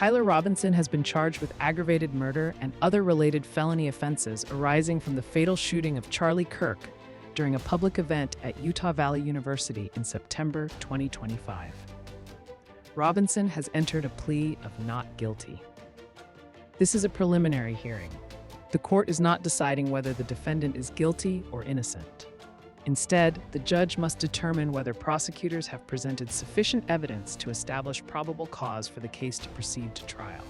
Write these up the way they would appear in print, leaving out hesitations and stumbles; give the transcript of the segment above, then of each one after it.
Tyler Robinson has been charged with aggravated murder and other related felony offenses arising from the fatal shooting of Charlie Kirk during a public event at Utah Valley University in September 2025. Robinson has entered a plea of not guilty. This is a preliminary hearing. The court is not deciding whether the defendant is guilty or innocent. Instead, the judge must determine whether prosecutors have presented sufficient evidence to establish probable cause for the case to proceed to trial.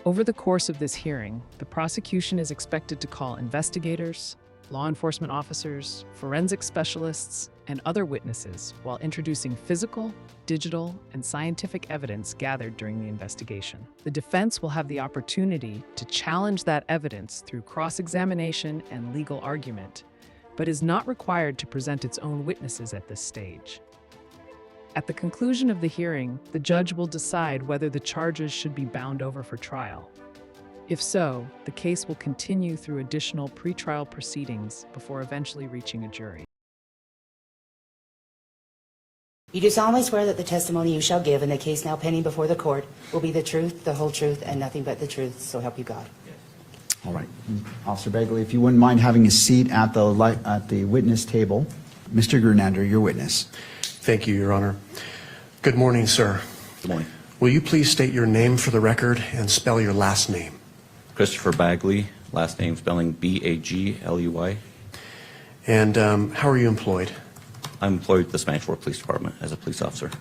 Over the course of this hearing, the prosecution is expected to call investigators, law enforcement officers, forensic specialists, and other witnesses while introducing physical, digital, and scientific evidence gathered during the investigation. The defense will have the opportunity to challenge that evidence through cross-examination and legal argument, but is not required to present its own witnesses at this stage. At the conclusion of the hearing, the judge will decide whether the charges should be bound over for trial. If so, the case will continue through additional pretrial proceedings before eventually reaching a jury. You do solemnly swear that the testimony you shall give in the case now pending before the court will be the truth, the whole truth, and nothing but the truth, so help you God. All right. Officer Bagley, if you wouldn't mind having a seat at the witness table. Mr. Grunander, your witness. Thank you, Your Honor. Good morning, sir. Good morning. Will you please state your name for the record and spell your last name? Christopher Bagley, last name spelling B-A-G-L-E-Y. And how are you employed? I'm employed with the Spanish Fork Police Department as a police officer.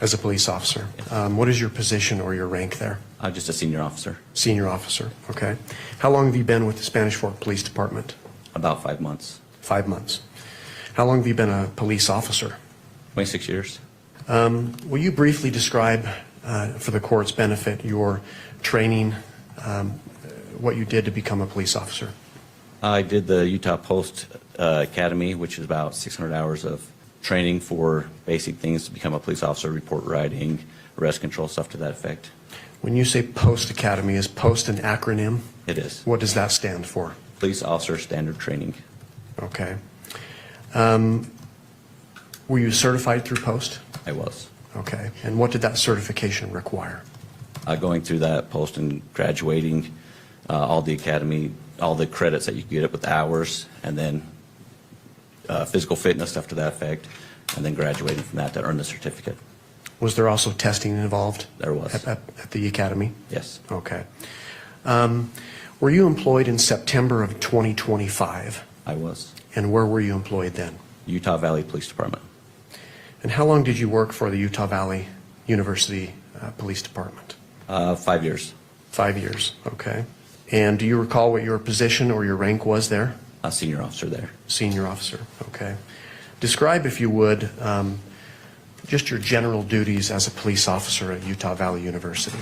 As a police officer. What is your position or your rank there? Just a senior officer. Senior officer, okay. How long have you been with the Spanish Fork Police Department? About 5 months. 5 months. How long have you been a police officer? 26 years. Will you briefly describe, for the court's benefit, your training, what you did to become a police officer? I did the Utah Post Academy, which is about 600 hours of training for basic things to become a police officer, report writing, arrest control, stuff to that effect. When you say Post Academy, is Post an acronym? It is. What does that stand for? Police Officer Standard Training. Okay. Were you certified through Post? I was. Okay. And what did that certification require? Going through that post and graduating, all the academy, all the credits that you get it with hours, and then physical fitness, stuff to that effect, and then graduating from that to earn the certificate. Was there also testing involved? There was. At the academy? Yes. Okay. Were you employed in September of 2025? I was. And where were you employed then? Utah Valley Police Department. And how long did you work for the Utah Valley University Police Department? 5 years. 5 years, okay. And do you recall what your position or your rank was there? A senior officer there. Senior officer, okay. Describe, if you would, just your general duties as a police officer at Utah Valley University.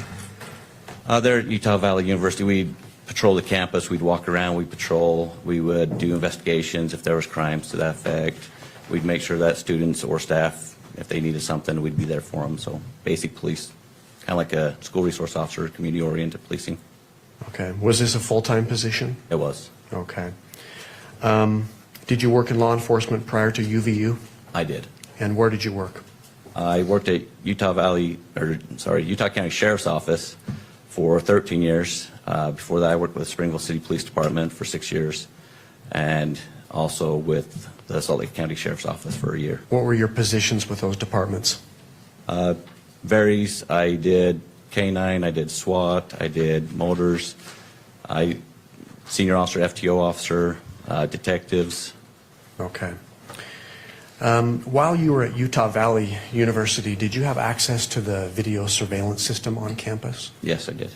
There at Utah Valley University, we'd patrol the campus, we'd walk around, we'd patrol, we would do investigations if there was crimes to that effect. We'd make sure that students or staff, if they needed something, we'd be there for them. So basic police, kind of like a school resource officer, community-oriented policing. Okay. Was this a full-time position? It was. Okay. Did you work in law enforcement prior to UVU? I did. And where did you work? I worked at Utah County Sheriff's Office for 13 years. Before that, I worked with Springville City Police Department for 6 years, and also with the Salt Lake County Sheriff's Office for a year. What were your positions with those departments? Varies. I did K-9, I did SWAT, I did motors, senior officer, FTO officer, detectives. Okay. While you were at Utah Valley University, did you have access to the video surveillance system on campus? Yes, I did.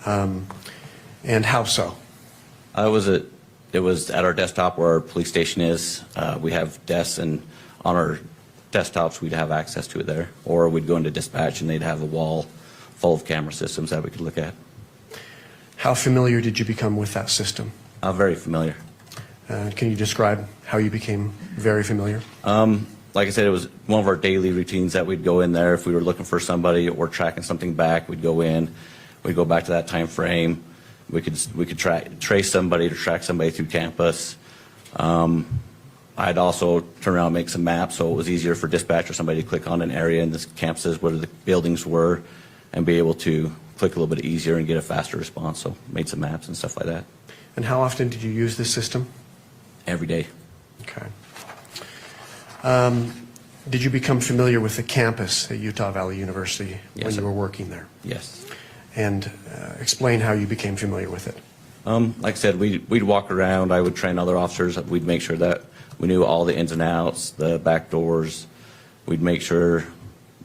And how so? It was at our desktop where our police station is. We have desks, and on our desktops we'd have access to it there. Or we'd go into dispatch and they'd have a wall full of camera systems that we could look at. How familiar did you become with that system? Very familiar. Can you describe how you became very familiar? Like I said, it was one of our daily routines that we'd go in there. If we were looking for somebody or tracking something back, we'd go in. We'd go back to that time frame. We could trace somebody to track somebody through campus. I'd also turn around and make some maps, so it was easier for dispatch or somebody to click on an area in the campuses where the buildings were and be able to click a little bit easier and get a faster response. So made some maps and stuff like that. And how often did you use this system? Every day. Okay. Did you become familiar with the campus at Utah Valley University Yes, when sir. you were working there? Yes. And explain how you became familiar with it. Like I said, we'd walk around. I would train other officers. We'd make sure that we knew all the ins and outs, the back doors. We'd make sure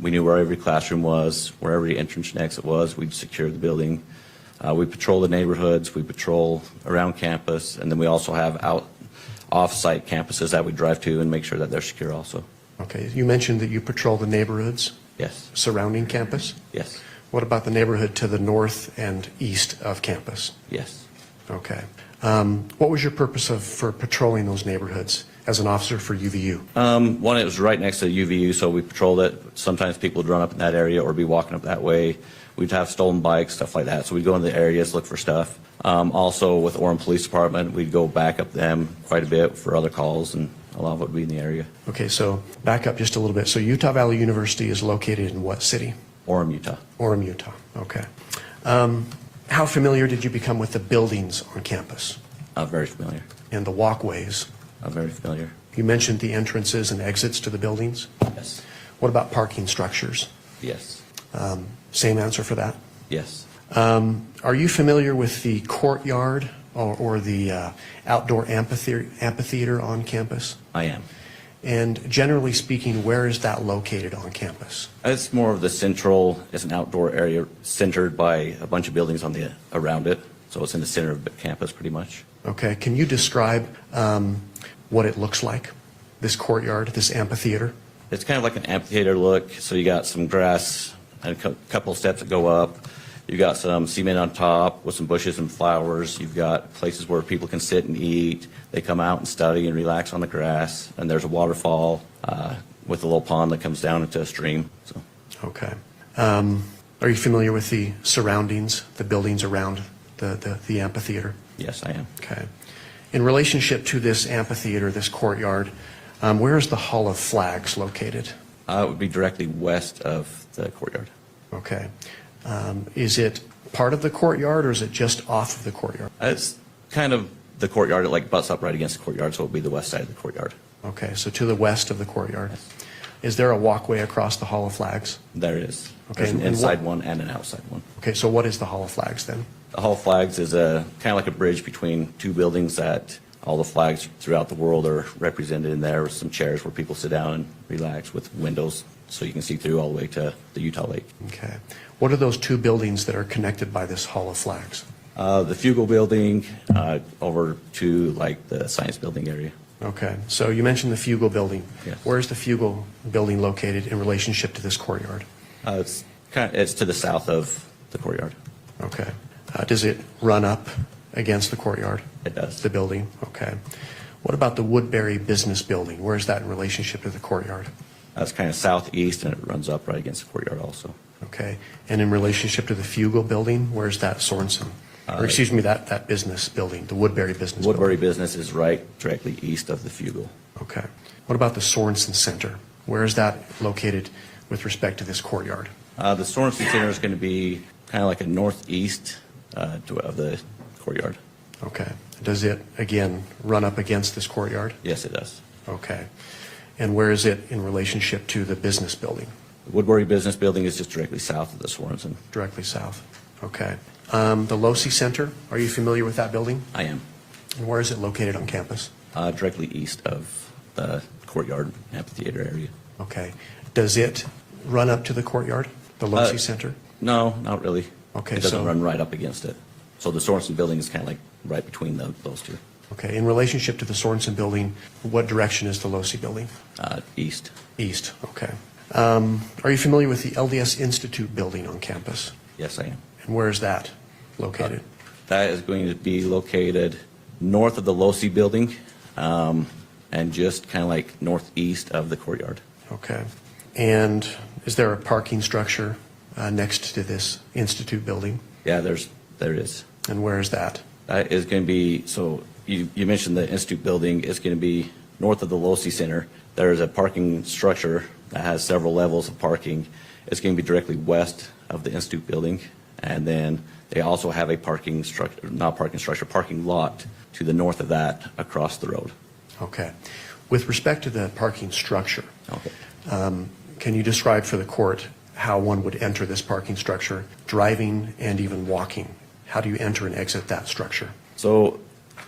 we knew where every classroom was, where every entrance and exit was. We'd secure the building. We patrol the neighborhoods. We patrol around campus. And then we also have off-site campuses that we drive to and make sure that they're secure also. Okay. You mentioned that you patrol the neighborhoods Yes. surrounding campus. Yes. What about the neighborhood to the north and east of campus? Yes. Okay. What was your purpose for patrolling those neighborhoods as an officer for UVU? One, it was right next to the UVU, so we patrolled it. Sometimes people would run up in that area or be walking up that way. We'd have stolen bikes, stuff like that. So we'd go into the areas, look for stuff. Also, with Orem Police Department, we'd go back up them quite a bit for other calls, and a lot of it would be in the area. Okay, so back up just a little bit. So Utah Valley University is located in what city? Orem, Utah. Orem, Utah. Okay. How familiar did you become with the buildings on campus Very familiar. and the walkways? Very familiar. You mentioned the entrances and exits to the buildings. Yes. What about parking structures? Yes. Same answer for that. Yes. Are you familiar with the courtyard or the outdoor amphitheater on campus? I am. And generally speaking, where is that located on campus? It's more of the central, it's an outdoor area centered by a bunch of buildings around it. So it's in the center of the campus pretty much. Okay, can you describe what it looks like, this courtyard, this amphitheater? It's kind of like an amphitheater look. So you got some grass and a couple of steps that go up. You got some cement on top with some bushes and flowers. You've got places where people can sit and eat. They come out and study and relax on the grass. And there's a waterfall with a little pond that comes down into a stream. So. Okay. Are you familiar with the surroundings, the buildings around the amphitheater? Yes, I am. Okay. In relationship to this amphitheater, this courtyard, where is the Hall of Flags located? It would be directly west of the courtyard. Okay. Is it part of the courtyard or is it just off of the courtyard? It's kind of the courtyard. It like butts up right against the courtyard, so it would be the west side of the courtyard. Okay, so to the west of the courtyard. Yes. Is there a walkway across the Hall of Flags? There is. Okay, There's an and inside what- one and an outside one. Okay, so what is the Hall of Flags then? The Hall of Flags is kind of like a bridge between two buildings that all the flags throughout the world are represented in there, with some chairs where people sit down and relax, with windows so you can see through all the way to the Utah Lake. Okay. What are those two buildings that are connected by this Hall of Flags? The Fugal Building over to like the Science Building area. Okay, so you mentioned the Fugal Building. Yes. Where is the Fugal Building located in relationship to this courtyard? It's to the south of the courtyard. Okay. Does it run up against the courtyard? It does. The building? Okay. What about the Woodbury Business Building? Where is that in relationship to the courtyard? That's kind of southeast, and it runs up right against the courtyard also. Okay. And in relationship to the Fugal Building, where's that Sorensen? Or excuse me, that business building, the Woodbury Business Woodbury Building? Business is right directly east of the Fugal. Okay. What about the Sorensen Center? Where is that located with respect to this courtyard? The Sorensen Center is going to be kind of like a northeast of the courtyard. Okay. Does it, again, run up against this courtyard? Yes, it does. Okay. And where is it in relationship to the business building? The Woodbury Business Building is just directly south of the Sorensen. Directly south. Okay. The Losi Center, are you familiar with that building? I am. And where is it located on campus? Directly east of the courtyard amphitheater area. Okay. Does it run up to the courtyard, the Losi Center? No, not really. Okay, It doesn't so- run right up against it. So the Sorensen Building is kind of like right between those two. Okay. In relationship to the Sorensen building, what direction is the Losi building? East. East. Okay. Are you familiar with the LDS Institute building on campus? Yes, I am. And where is that located? That is going to be located north of the Losi Building and just kind of like northeast of the courtyard. Okay. And is there a parking structure next to this Institute building? Yeah, there is. And where is that? That is going to be, so you mentioned the Institute Building. It's going to be north of the Losi Center. There is a parking structure that has several levels of parking. It's going to be directly west of the Institute Building, And then they also have a parking structure, not parking structure, parking lot to the north of that across the road. Okay. With respect to the parking structure, Okay. can you describe for the court how one would enter this parking structure, driving and even walking? How do you enter and exit that structure? So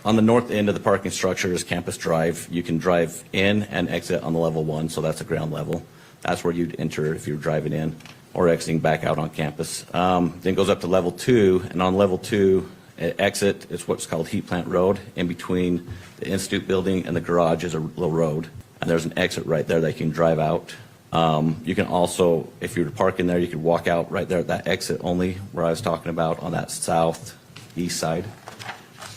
on the north end of the parking structure is Campus Drive. You can drive in and exit on the level 1, so that's the ground level. That's where you'd enter if you're driving in or exiting back out on campus. Then it goes up to level 2, and on level 2, exit is what's called Heat Plant Road. In between the Institute building and the garage is a little road, and there's an exit right there that you can drive out. You can also, if you were to park in there, you could walk out right there at that exit only where I was talking about on that southeast side.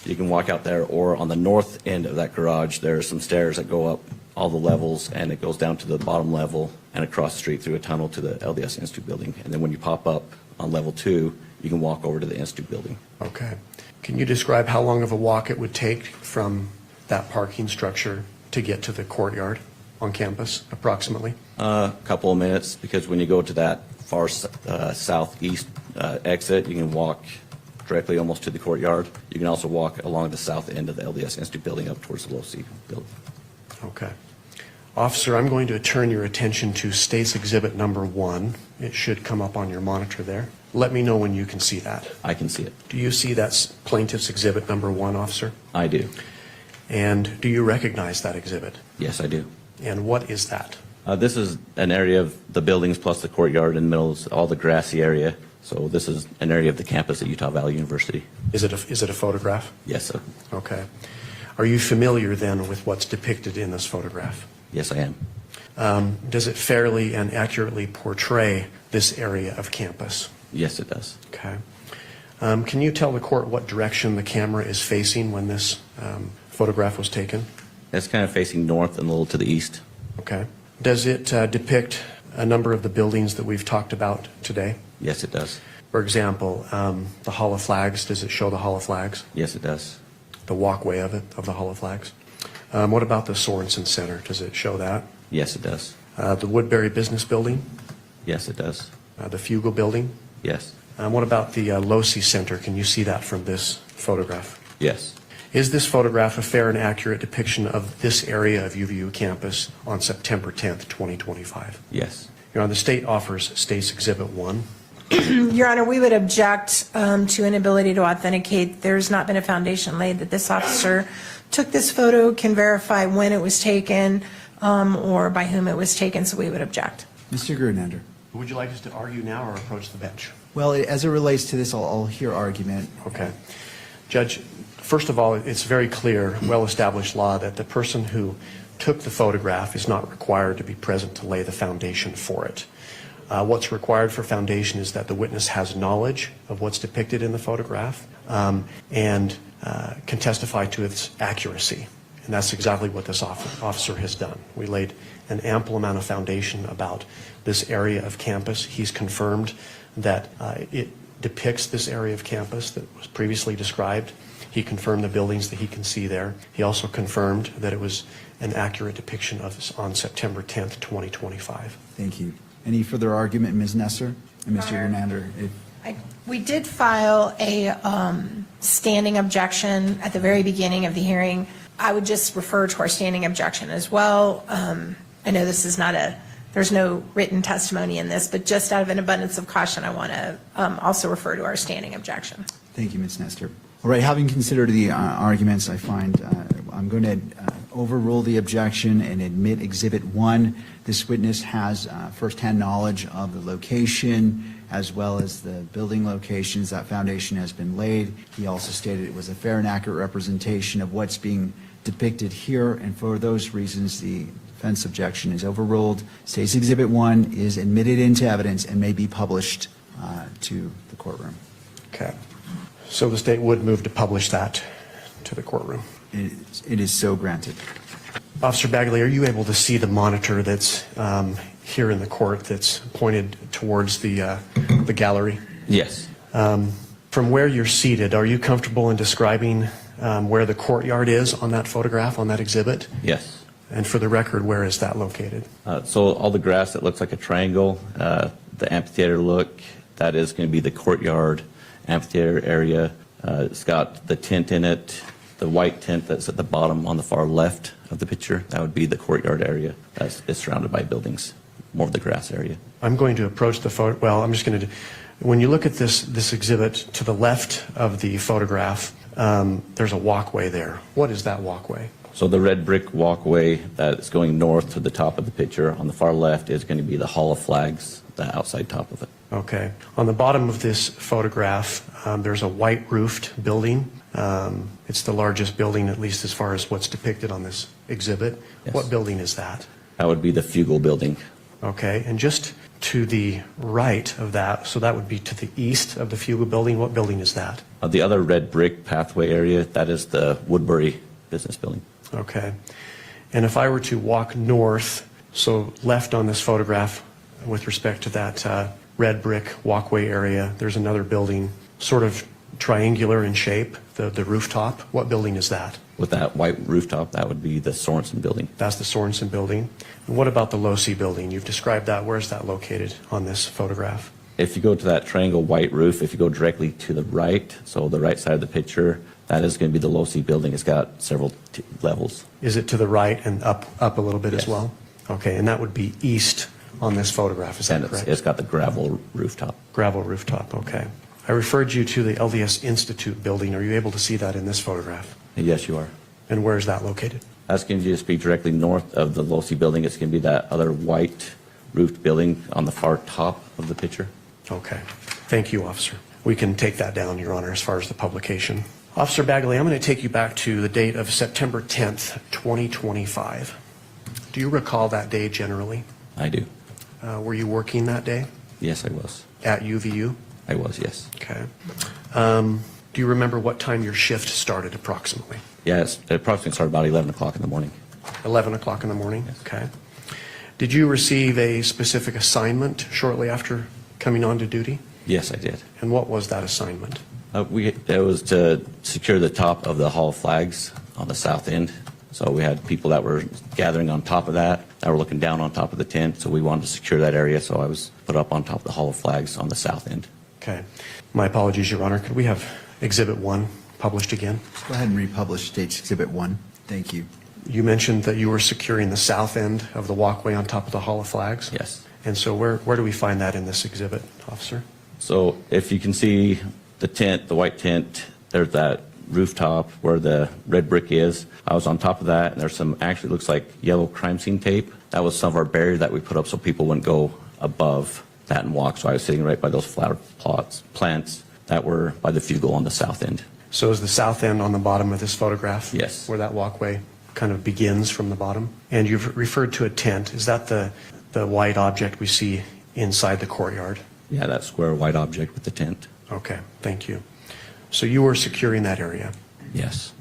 You can walk out there, or on the north end of that garage, there are some stairs that go up all the levels, and it goes down to the bottom level and across the street through a tunnel to the LDS Institute building. And then when you pop up on level 2, you can walk over to the Institute building. Okay. Can you describe how long of a walk it would take from that parking structure to get to the courtyard on campus, approximately? A couple of minutes, because when you go to that far southeast exit, you can walk directly almost to the courtyard. You can also walk along the south end of the LDS Institute building up towards the Low-C building. Okay. Officer, I'm going to turn your attention to State's Exhibit Number 1. It should come up on your monitor there. Let me know when you can see that. I can see it. Do you see that Plaintiff's Exhibit Number 1, Officer? I do. And do you recognize that exhibit? Yes, I do. And what is that? This is an area of the buildings plus the courtyard in the middle is all the grassy area. So this is an area of the campus at Utah Valley University. Is it a photograph? Yes, sir. Okay. Are you familiar then with what's depicted in this photograph? Yes, I am. Does it fairly and accurately portray this area of campus? Yes, it does. Okay. Can you tell the court what direction the camera is facing when this photograph was taken? It's kind of facing north and a little to the east. Okay. Does it depict a number of the buildings that we've talked about today? Yes, it does. For example, the Hall of Flags, does it show the Hall of Flags? Yes, it does. The walkway of the Hall of Flags? What about the Sorensen Center? Does it show that? Yes, it does. The Woodbury Business Building? Yes, it does. The Fugal Building? Yes. What about the Low-C Center? Can you see that from this photograph? Yes. Is this photograph a fair and accurate depiction of this area of UVU campus on September 10th, 2025? Yes. Your Honor, the state offers State's Exhibit 1. Your Honor, we would object to inability to authenticate. There's not been a foundation laid that this officer took this photo, can verify when it was taken, or by whom it was taken, so we would object. Mr. Grunander. Would you like us to argue now or approach the bench? Well, as it relates to this, I'll hear argument. Okay. Judge, first of all, it's very clear, well-established law that the person who took the photograph is not required to be present to lay the foundation for it. What's required for foundation is that the witness has knowledge of what's depicted in the photograph and can testify to its accuracy. And that's exactly what this officer has done. We laid an ample amount of foundation about this area of campus. He's confirmed that it depicts this area of campus that was previously described. He confirmed the buildings that he can see there. He also confirmed that it was an accurate depiction of this on September 10th, 2025. Thank you. Any further argument, Ms. Nesser and Mr. Grunander? We did file a standing objection at the very beginning of the hearing. I would just refer to our standing objection as well. I know this is not there's no written testimony in this, but just out of an abundance of caution, I want to also refer to our standing objection. Thank you, Ms. Nestor. All right, having considered the arguments, I find I'm going to overrule the objection and admit Exhibit 1. This witness has firsthand knowledge of the location as well as the building locations. That foundation has been laid. He also stated it was a fair and accurate representation of what's being depicted here, and for those reasons, the defense objection is overruled. State's Exhibit 1 is admitted into evidence and may be published to the courtroom. Okay. So the state would move to publish that to the courtroom. It is so granted. Officer Bagley, are you able to see the monitor that's here in the court that's pointed towards the gallery? Yes. From where you're seated, are you comfortable in describing where the courtyard is on that photograph, on that exhibit? Yes. And for the record, where is that located? So all the grass that looks like a triangle, the amphitheater look, that is going to be the courtyard amphitheater area. It's got the tent in it, the white tent that's at the bottom on the far left of the picture. That would be the courtyard area. It's surrounded by buildings, more of the grass area. I'm going to approach the photo. Well, I'm just going to. When you look at this exhibit to the left of the photograph, there's a walkway there. What is that walkway? So the red brick walkway that's going north to the top of the picture on the far left is going to be the Hall of Flags, the outside top of it. Okay. On the bottom of this photograph, there's a white roofed building. It's the largest building, at least as far as what's depicted on this exhibit. Yes. What building is that? That would be the Fugal building. Okay. And just to the right of that, so that would be to the east of the Fugal building. What building is that? The other red brick pathway area, that is the Woodbury business building. Okay. And if I were to walk north, so left on this photograph with respect to that red brick walkway area, there's another building, sort of triangular in shape, the rooftop. What building is that? With that white rooftop, that would be the Sorensen building. That's the Sorensen building. And what about the Losi building? You've described that. Where's that located on this photograph? If you go to that triangle white roof, if you go directly to the right, so the right side of the picture, that is going to be the Losi building. It's got several levels. Is it to the right and up a little bit Yes. as well? Okay, and that would be east on this photograph, is that And correct? it's got the gravel rooftop. Gravel rooftop, okay. I referred you to the LDS Institute building. Are you able to see that in this photograph? Yes, you are. And where is that located? That's going to just be directly north of the Losi building. It's going to be that other white roofed building on the far top of the picture. Okay. Thank you, officer. We can take that down, Your Honor, as far as the publication. Officer Bagley, I'm going to take you back to the date of September 10th, 2025. Do you recall that day generally? I do. Were you working that day Yes, I was. at UVU? I was, yes. Okay. Do you remember what time your shift started approximately? Yes, it approximately started about 11 o'clock in the morning. 11 o'clock in the morning? Yes. Okay. Did you receive a specific assignment shortly after coming on to duty? Yes, I did. And what was that assignment? It was to secure the top of the Hall of Flags on the south end. So we had people that were gathering on top of that were looking down on top of the tent. So we wanted to secure that area. So I was put up on top of the Hall of Flags on the south end. Okay. My apologies, Your Honor. Could we have Exhibit 1 published again? Go ahead and republish State's Exhibit 1. Thank you. You mentioned that you were securing the south end of the walkway on top of the Hall of Flags? Yes. And so where do we find that in this exhibit, officer? So if you can see the tent, the white tent, there's that rooftop where the red brick is. I was on top of that, and there's some, actually looks like yellow crime scene tape. That was some of our barrier that we put up so people wouldn't go above that and walk. So I was sitting right by those flower plants that were by the Fugal on the south end. So is the south end on the bottom of this photograph? Yes. Where that walkway kind of begins from the bottom? And you've referred to a tent. Is that the white object we see inside the courtyard? Yeah, that square white object with the tent. Okay, thank you. So you were securing that area. Yes.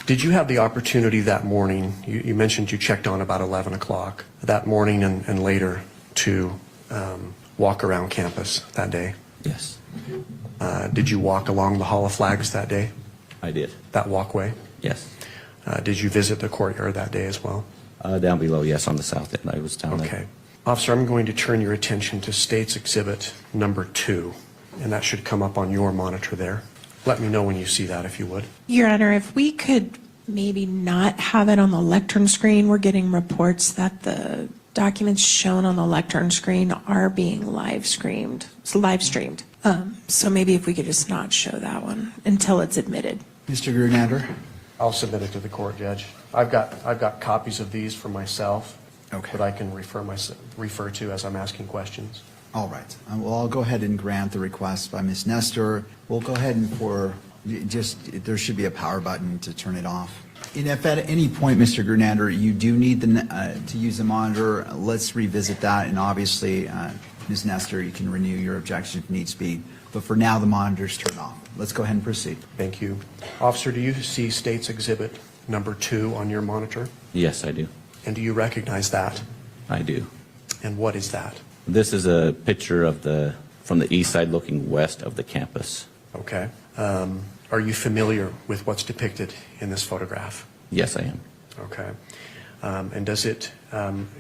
Did you have the opportunity that morning, you mentioned you checked on about 11 o'clock, that morning and later to walk around campus that day? Yes, Did you walk along the Hall of Flags that day, I did. that walkway? Yes. Did you visit the courtyard that day as well? Down below, yes, on the south end. I was down there. Okay. Officer, I'm going to turn your attention to State's Exhibit number 2, and that should come up on your monitor there. Let me know when you see that, if you would. Your Honor, if we could maybe not have it on the lectern screen, we're getting reports that the documents shown on the lectern screen are being live streamed. So maybe if we could just not show that one until it's admitted. Mr. Grunander? I'll submit it to the court, Judge. I've got copies of these for myself Okay. that I can refer to as I'm asking questions. All right. Well, I'll go ahead and grant the request by Ms. Nestor. We'll go ahead and there should be a power button to turn it off. And if at any point, Mr. Grunander, you do need to use the monitor, let's revisit that. And obviously, Ms. Nestor, you can renew your objection if needs be. But for now, the monitor's turned off. Let's go ahead and proceed. Thank you. Officer, do you see State's Exhibit number 2 on your monitor? Yes, I do. And do you recognize that? I do. And what is that? This is a picture of from the east side looking west of the campus. Okay. Are you familiar with what's depicted in this photograph? Yes, I am. Okay. And does it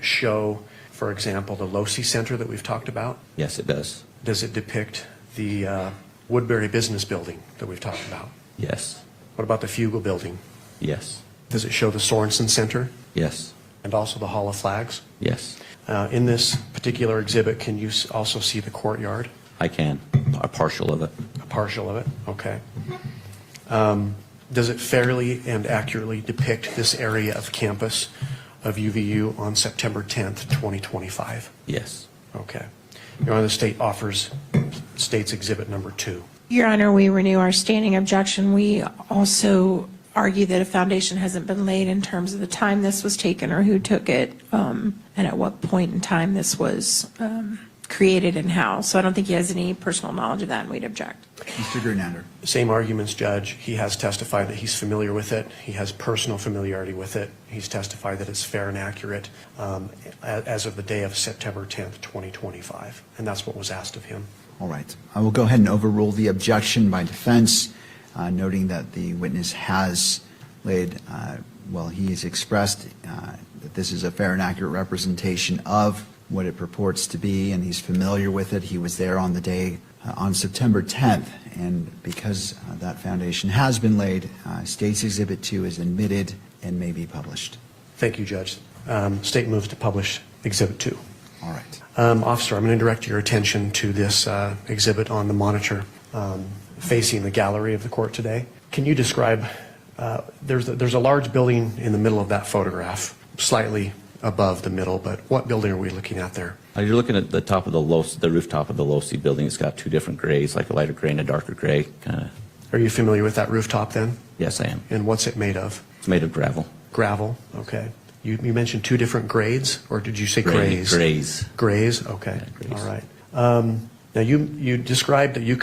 show, for example, the Losi Center that we've talked about? Yes, it does. Does it depict the Woodbury Business Building that we've talked about? Yes. What about the Fugal Building? Yes. Does it show the Sorensen Center Yes. and also the Hall of Flags? Yes. In this particular exhibit, can you also see the courtyard? I can. A partial of it. A partial of it? Okay. Does it fairly and accurately depict this area of campus of UVU on September 10th, 2025? Yes. Okay. Your Honor, the state offers state's exhibit number 2. Your Honor, we renew our standing objection. We also argue that a foundation hasn't been laid in terms of the time this was taken or who took it, and at what point in time this was created and how. So I don't think he has any personal knowledge of that, and we'd object. Mr. Gernander. Same arguments, Judge. He has testified that he's familiar with it. He has personal familiarity with it. He's testified that it's fair and accurate as of the day of September 10th, 2025. And that's what was asked of him. All right. I will go ahead and overrule the objection by defense, noting that the witness has laid, he has expressed that this is a fair and accurate representation of what it purports to be, and he's familiar with it. He was there on the day, on September 10th, and because that foundation has been laid, State's Exhibit 2 is admitted and may be published. Thank you, Judge. State moves to publish Exhibit 2. All right. Officer, I'm going to direct your attention to this exhibit on the monitor facing the gallery of the court today. Can you describe, there's a large building in the middle of that photograph, slightly above the middle, but what building are we looking at there? You're looking at the top of the rooftop of the low-C building. It's got two different grays, like a lighter gray and a darker gray. Are you familiar with that rooftop then? Yes, I am. And what's it made of? It's made of gravel. Gravel, okay. You mentioned two different grades, or did you say grays? Grays. Grays, okay. Yeah, grays. All right. Now you described that you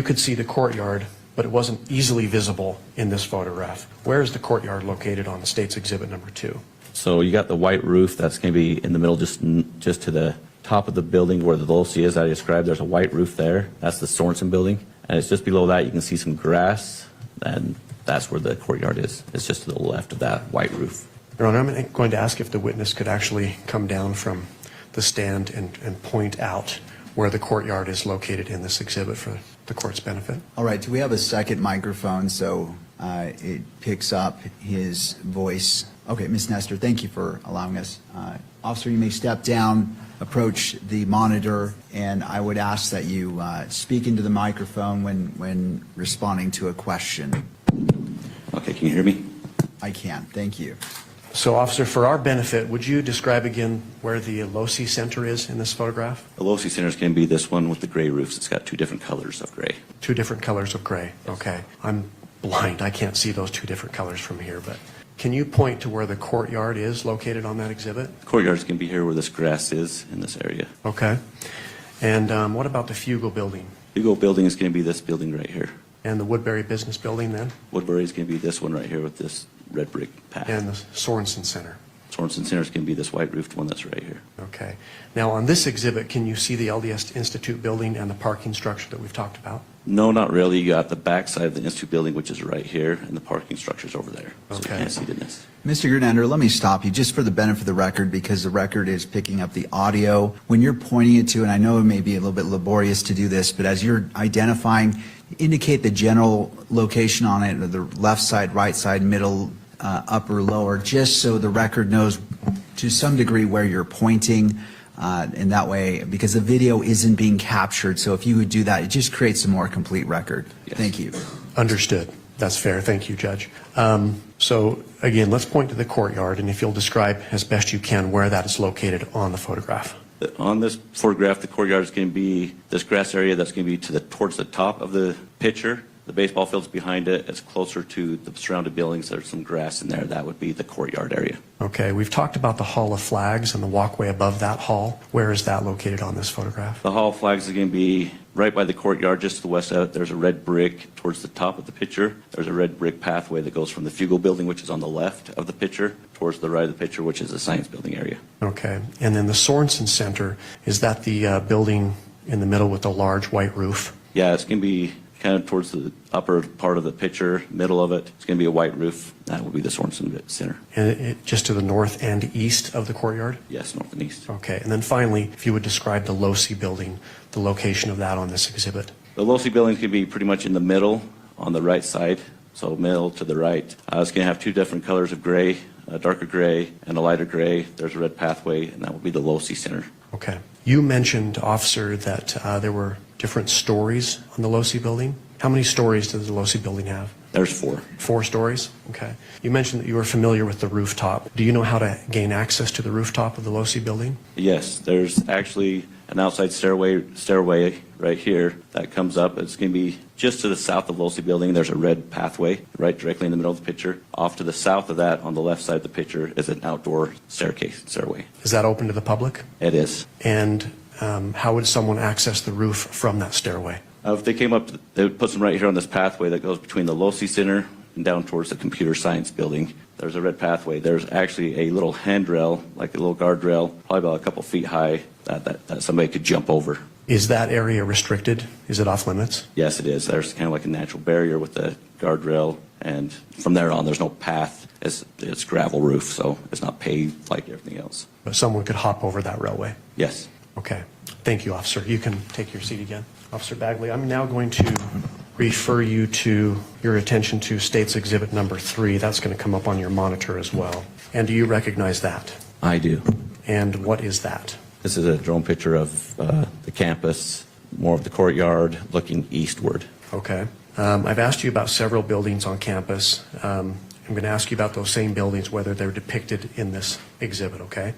could see the courtyard, but it wasn't easily visible in this photograph. Where is the courtyard located on the State's Exhibit number 2? So you got the white roof that's going to be in the middle, just to the top of the building where the low-C is. I described there's a white roof there. That's the Sorensen building, and it's just below that. You can see some grass, and that's where the courtyard is. It's just to the left of that white roof. Your Honor, I'm going to ask if the witness could actually come down from the stand and point out where the courtyard is located in this exhibit for the court's benefit. All right. Do we have a second microphone so it picks up his voice? Okay, Ms. Nestor, thank you for allowing us. Officer, you may step down, approach the monitor, and I would ask that you speak into the microphone when responding to a question. Okay, can you hear me? I can. Thank you. So, Officer, for our benefit, would you describe again where the low-C center is in this photograph? The low-C center is going to be this one with the gray roofs. It's got two different colors of gray. Two different colors of gray. Okay. I'm blind. I can't see those two different colors from here, but can you point to where the courtyard is located on that exhibit? The courtyard is going to be here where this grass is in this area. Okay. And what about the Fugal Building? Fugal Building is going to be this building right here. And the Woodbury Business Building then? Woodbury is going to be this one right here with this red brick path. And the Sorensen Center? Sorensen Center is going to be this white roofed one that's right here. Okay. Now, on this exhibit, can you see the LDS Institute building and the parking structure that we've talked about? No, not really. You got the back side of the Institute building, which is right here, and the parking structure's over there. So Okay. you can't see it in this. Mr. Gernander, let me stop you just for the benefit of the record, because the record is picking up the audio. When you're pointing it to, and I know it may be a little bit laborious to do this, but as you're identifying, indicate the general location on it, or the left side, right side, middle, upper, lower, just so the record knows to some degree where you're pointing. In that way, because the video isn't being captured, so if you would do that, it just creates a more complete record. Yes. Thank you. Understood. That's fair. Thank you, Judge. So, again, let's point to the courtyard, and if you'll describe as best you can where that is located on the photograph. On this photograph, the courtyard is going to be this grass area that's going to be towards the top of the picture. The baseball field's behind it. It's closer to the surrounding buildings. There's some grass in there. That would be the courtyard area. Okay, we've talked about the Hall of Flags and the walkway above that hall. Where is that located on this photograph? The Hall of Flags is going to be right by the courtyard, just to the west of it. There's a red brick towards the top of the picture. There's a red brick pathway that goes from the Fugal Building, which is on the left of the picture, towards the right of the picture, which is the Science Building area. Okay, and then the Sorensen Center, is that the building in the middle with the large white roof? Yeah, it's going to be kind of towards the upper part of the picture, middle of it. It's going to be a white roof. That will be the Sorensen Center. And just to the north and east of the courtyard? Yes, north and east. Okay, and then finally, if you would describe the Losi building, the location of that on this exhibit. The Losi building is going to be pretty much in the middle on the right side, so middle to the right. It's going to have two different colors of gray, a darker gray and a lighter gray. There's a red pathway, and that will be the Losi Center. Okay. You mentioned, officer, that there were different stories on the Losi building. How many stories does the Losi building have? There's 4. 4 stories? Okay. You mentioned that you were familiar with the rooftop. Do you know how to gain access to the rooftop of the Losi building? Yes, there's actually an outside stairway right here that comes up. It's going to be just to the south of Losi building. There's a red pathway right directly in the middle of the picture. Off to the south of that, on the left side of the picture, is an outdoor stairway. Is that open to the public? It is. And how would someone access the roof from that stairway? If they came up, they would put them right here on this pathway that goes between the Losi Center and down towards the computer science building. There's a red pathway. There's actually a little handrail, like a little guardrail, probably about a couple feet high, that somebody could jump over. Is that area restricted? Is it off limits? Yes, it is. There's kind of like a natural barrier with the guardrail, and from there on, there's no path. It's gravel roof, so it's not paved like everything else. But someone could hop over that railway? Yes. Okay. Thank you, officer. You can take your seat again. Officer Bagley, I'm now going to refer you to your attention to State's Exhibit number 3. That's going to come up on your monitor as well. And do you recognize that? I do. And what is that? This is a drone picture of the campus, more of the courtyard, looking eastward. Okay. I've asked you about several buildings on campus. I'm going to ask you about those same buildings, whether they're depicted in this exhibit, okay?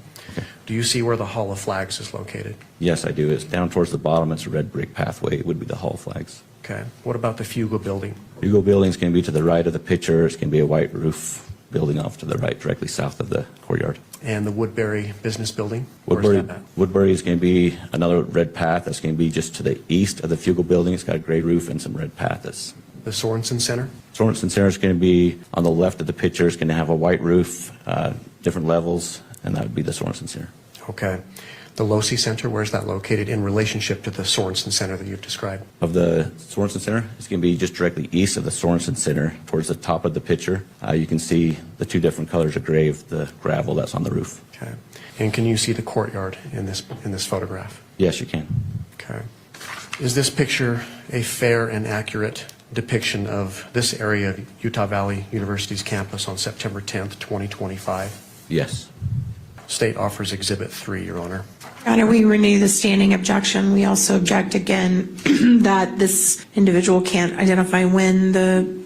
Do you see where the Hall of Flags is located? Yes, I do. It's down towards the bottom. It's a red brick pathway. It would be the Hall of Flags. Okay. What about the Fugal building? Hugo building's going to be to the right of the picture. It's going to be a white roof building off to the right, directly south of the courtyard. And the Woodbury business building? Where's that at? Woodbury is going to be another red path. That's going to be just to the east of the Fugal building. It's got a gray roof and some red path. The Sorensen Center? Sorensen Center is going to be on the left of the picture. It's going to have a white roof, different levels, and that would be the Sorensen Center. Okay. The Losi Center, where's that located in relationship to the Sorensen Center that you've described? Of the Sorensen Center, it's going to be just directly east of the Sorensen Center, towards the top of the picture. You can see the two different colors of gray of the gravel that's on the roof. Okay. And can you see the courtyard in this photograph? Yes, you can. Okay. Is this picture a fair and accurate depiction of this area of Utah Valley University's campus on September 10th, 2025? Yes. State offers Exhibit 3, Your Honor. Your Honor, we renew the standing objection. We also object again that this individual can't identify when the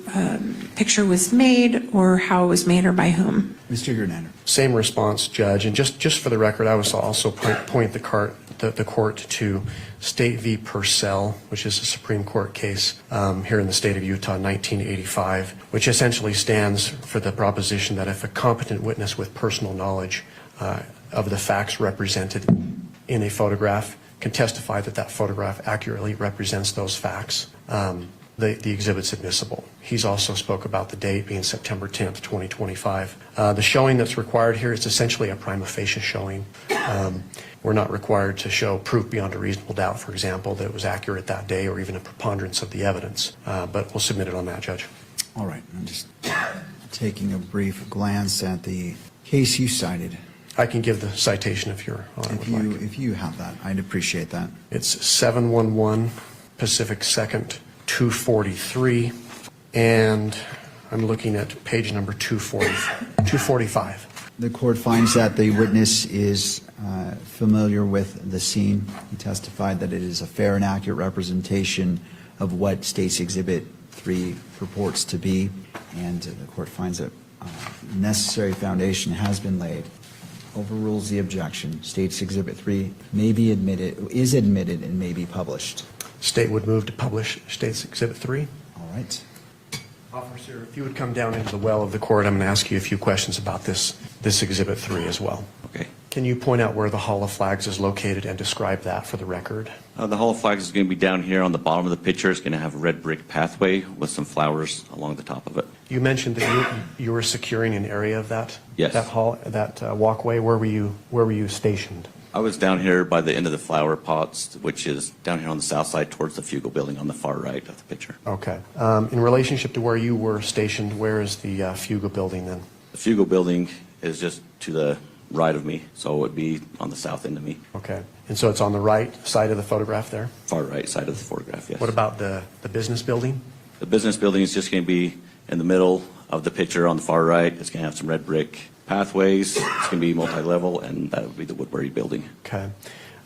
picture was made or how it was made or by whom. Mr. Gernander. Same response, Judge. And just for the record, I was also point the court to State v. Purcell, which is a Supreme Court case here in the state of Utah, 1985, which essentially stands for the proposition that if a competent witness with personal knowledge of the facts represented in a photograph can testify that that photograph accurately represents those facts, the exhibit's admissible. He's also spoke about the date being September 10th, 2025. The showing that's required here is essentially a prima facie showing. We're not required to show proof beyond a reasonable doubt, for example, that it was accurate that day or even a preponderance of the evidence. But we'll submit it on that, Judge. All right. I'm just taking a brief glance at the case you cited. I can give the citation if Your Honor would like. If you have that, I'd appreciate that. It's 711 Pacific 2nd, 243, and I'm looking at page number 245. The court finds that the witness is familiar with the scene. He testified that it is a fair and accurate representation of what State's Exhibit 3 purports to be, and the court finds that necessary foundation has been laid. Overrules the objection. State's Exhibit 3 is admitted and may be published. State would move to publish State's Exhibit 3. All right. Officer, if you would come down into the well of the court, I'm going to ask you a few questions about this Exhibit 3 as well. Okay. Can you point out where the Hall of Flags is located and describe that for the record? The Hall of Flags is going to be down here on the bottom of the picture. It's going to have a red brick pathway with some flowers along the top of it. You mentioned that you were securing an area of that Yes. that hall, that walkway. Where were you stationed? I was down here by the end of the flower pots, which is down here on the south side towards the Fugal building on the far right of the picture. Okay. In relationship to where you were stationed, where is the Fuga building then? The Fugal building is just to the right of me, so it would be on the south end of me. Okay. And so it's on the right side of the photograph there? Far right side of the photograph, yes. What about the business building? The business building is just going to be in the middle of the picture on the far right. It's going to have some red brick pathways. It's going to be multi-level, and that would be the Woodbury building. Okay.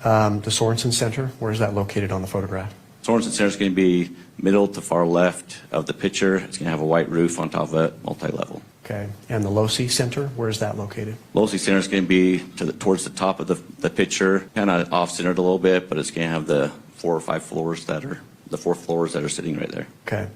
The Sorensen Center, where is that located on the photograph? Sorensen Center is going to be middle to far left of the picture. It's going to have a white roof on top of it, multi-level. Okay. And the Losi Center, where is that located? Losi Center is going to be towards the top of the picture, kind of off-centered a little bit, but it's going to have the 4 or 5 floors that are, the 4 floors that are sitting right there. Okay.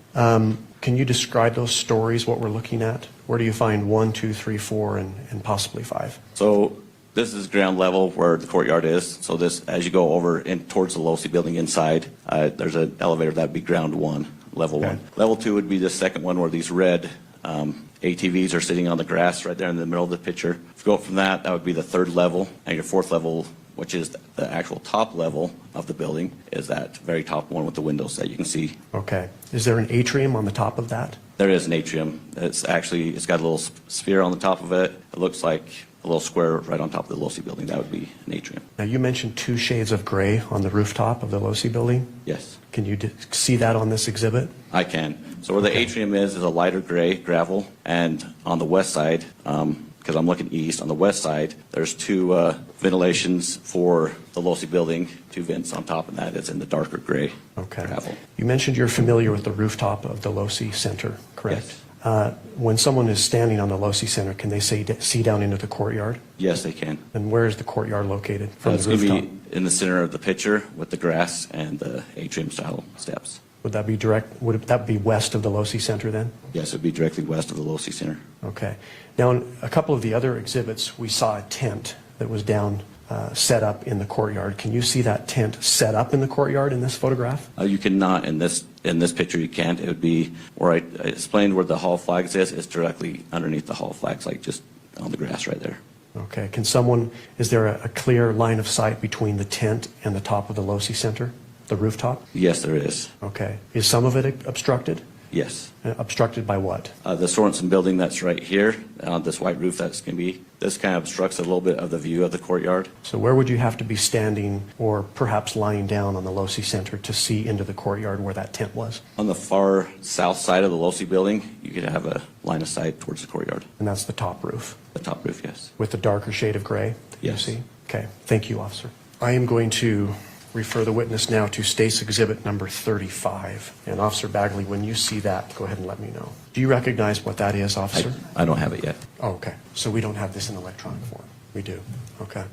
Can you describe those stories, what we're looking at? Where do you find 1, 2, 3, 4, and possibly 5? So this is ground level where the courtyard is. So this, as you go over in towards the Losi building inside, there's an elevator that would be ground 1, level 1. Okay. Level 2 would be the second one where these red ATVs are sitting on the grass right there in the middle of the picture. If you go up from that, that would be the 3rd level, and your 4th level, which is the actual top level of the building, is that very top one with the windows that you can see. Okay. Is there an atrium on the top of that? There is an atrium. It's got a little sphere on the top of it. It looks like a little square right on top of the Losi building. That would be an atrium. Now, you mentioned 2 shades of gray on the rooftop of the Losi building. Yes, Can you see that on this exhibit? I can. So where the atrium is a lighter gray gravel, and on the west side, because I'm looking east, on the west side, there's 2 ventilations for the Losi building, 2 vents on top, and that is in the darker gray gravel. You mentioned you're familiar with the rooftop of the Losi Center, correct? Yes. When someone is standing on the Losi Center, can they see down into the courtyard? Yes, they can. And where is the courtyard located from It's the going to rooftop? be in the center of the picture with the grass and the atrium-style steps. Would that be west of the Losi Center then? Yes, it would be directly west of the Losi Center. Okay. Now, in a couple of the other exhibits, we saw a tent that was down, set up in the courtyard. Can you see that tent set up in the courtyard in this photograph? You cannot in this picture. You can't. It would be where I explained where the hall flags is. It's directly underneath the hall flags, like just on the grass right there. Okay. Is there a clear line of sight between the tent and the top of the Losi Center, the rooftop? Yes, there is. Okay. Is some of it obstructed? Yes. Obstructed by what? The Sorensen building that's right here, on this white roof that's going to be, this kind of obstructs a little bit of the view of the courtyard. So where would you have to be standing or perhaps lying down on the Losi Center to see into the courtyard where that tent was? On the far south side of the Losi building, you could have a line of sight towards the courtyard. And that's the top roof? The top roof, yes. With the darker shade of gray that Yes. you see? Okay. Thank you, officer. I am going to refer the witness now to State's Exhibit number 35. And Officer Bagley, when you see that, go ahead and let me know. Do you recognize what that is, officer? I don't have it yet. Oh, okay. So we don't have this in electronic form. We do. Okay.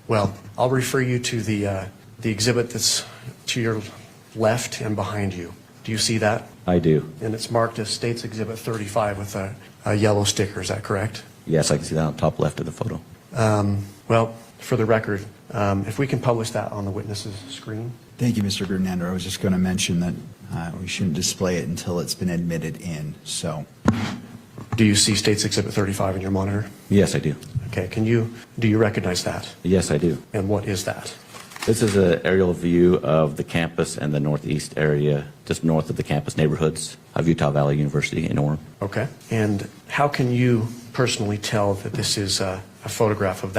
Well, I'll refer you to the exhibit that's to your left and behind you. Do you see that? I do. And it's marked as State's Exhibit 35 with a yellow sticker. Is that correct? Yes, I can see that on the top left of the photo. Well, for the record, if we can publish that on the witness's screen. Thank you, Mr. Gerdnander. I was just going to mention that we shouldn't display it until it's been admitted in, so. Do you see State's Exhibit 35 in your monitor? Yes, I do. Okay. Do you recognize that? Yes, I do. And what is that? This is an aerial view of the campus and the northeast area, just north of the campus neighborhoods of Utah Valley University in Orem. Okay. And how can you personally tell that this is a photograph of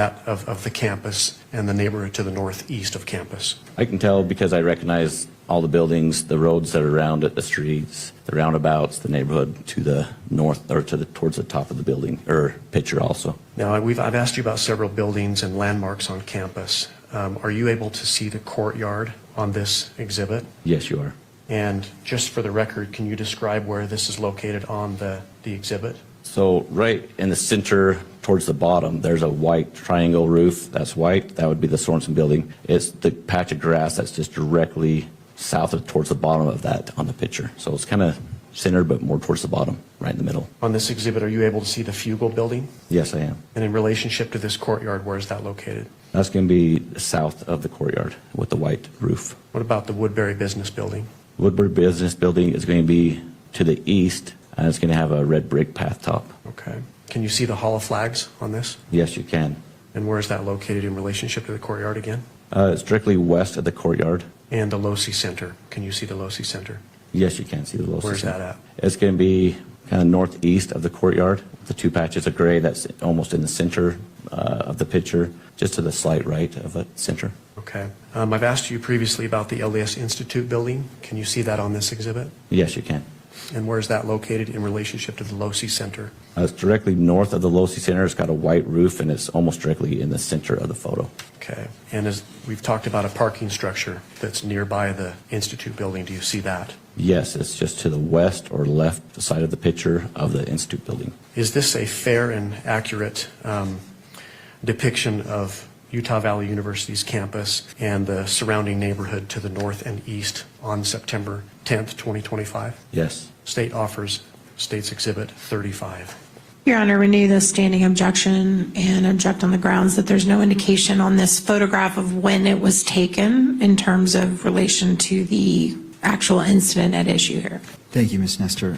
the campus and the neighborhood to the northeast of campus? I can tell because I recognize all the buildings, the roads that are around it, the streets, the roundabouts, the neighborhood to the north or towards the top of the building or picture also. Now, I've asked you about several buildings and landmarks on campus. Are you able to see the courtyard on this exhibit? Yes, you are. And just for the record, can you describe where this is located on the exhibit? So right in the center towards the bottom, there's a white triangle roof that's white. That would be the Sorensen building. It's the patch of grass that's just directly south of towards the bottom of that on the picture. So it's kind of centered, but more towards the bottom, right in the middle. On this exhibit, are you able to see the Fugal building? Yes, I am. And in relationship to this courtyard, where is that located? That's going to be south of the courtyard with the white roof. What about the Woodbury Business Building? Woodbury Business Building is going to be to the east, and it's going to have a red brick path top. Okay. Can you see the Hall of Flags on this? Yes, you can. And where is that located in relationship to the courtyard again? It's directly west of the courtyard. And the Losi Center. Can you see the Losi Center? Yes, you can see the Losi Where's Center. that at? It's going to be kind of northeast of the courtyard. The two patches of gray that's almost in the center of the picture, just to the slight right of the center. Okay. I've asked you previously about the LDS Institute building. Can you see that on this exhibit? Yes, you can. And where is that located in relationship to the Losi Center? It's directly north of the Losi Center. It's got a white roof, and it's almost directly in the center of the photo. Okay. And as we've talked about a parking structure that's nearby the Institute building, do you see that? Yes, it's just to the west or left side of the picture of the Institute building. Is this a fair and accurate depiction of Utah Valley University's campus and the surrounding neighborhood to the north and east on September 10th, 2025? Yes. State offers State's Exhibit 35. Your Honor, renew the standing objection and object on the grounds that there's no indication on this photograph of when it was taken in terms of relation to the actual incident at issue here. Thank you, Ms. Nestor.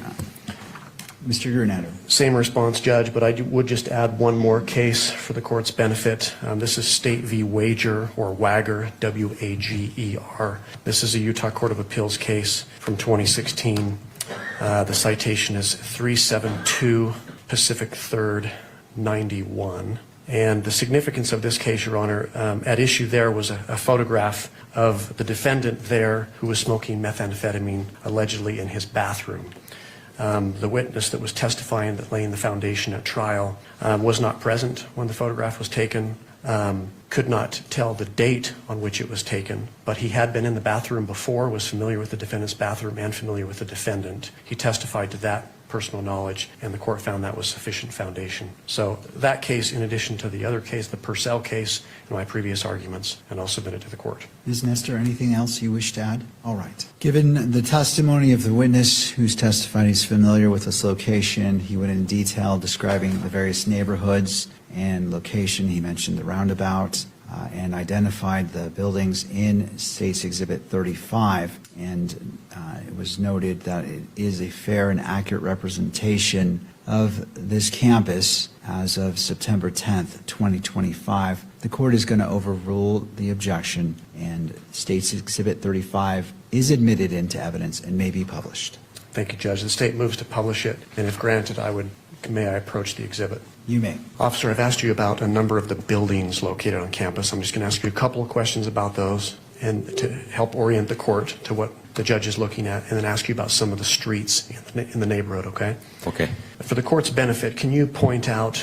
Mr. Granado. Same response, Judge, but I would just add one more case for the court's benefit. This is State v. Wager, or Wager, W-A-G-E-R. This is a Utah Court of Appeals case from 2016. The citation is 372 Pacific 3rd, 91. And the significance of this case, Your Honor, at issue there was a photograph of the defendant there who was smoking methamphetamine allegedly in his bathroom. The witness that was testifying, that laying the foundation at trial, was not present when the photograph was taken, could not tell the date on which it was taken, but he had been in the bathroom before, was familiar with the defendant's bathroom and familiar with the defendant. He testified to that personal knowledge, and the court found that was sufficient foundation. So that case, in addition to the other case, the Purcell case, and my previous arguments, and I'll submit it to the court. Ms. Nestor, anything else you wish to add? All right. Given the testimony of the witness who's testified he's familiar with this location, he went in detail describing the various neighborhoods and location. He mentioned the roundabout and identified the buildings in State's Exhibit 35. And it was noted that it is a fair and accurate representation of this campus as of September 10th, 2025. The court is going to overrule the objection, and State's Exhibit 35 is admitted into evidence and may be published. Thank you, Judge. The state moves to publish it, and if granted, may I approach the exhibit? You may. Officer, I've asked you about a number of the buildings located on campus. I'm just going to ask you a couple of questions about those and to help orient the court to what the judge is looking at, and then ask you about some of the streets in the neighborhood, okay? Okay. For the court's benefit, can you point out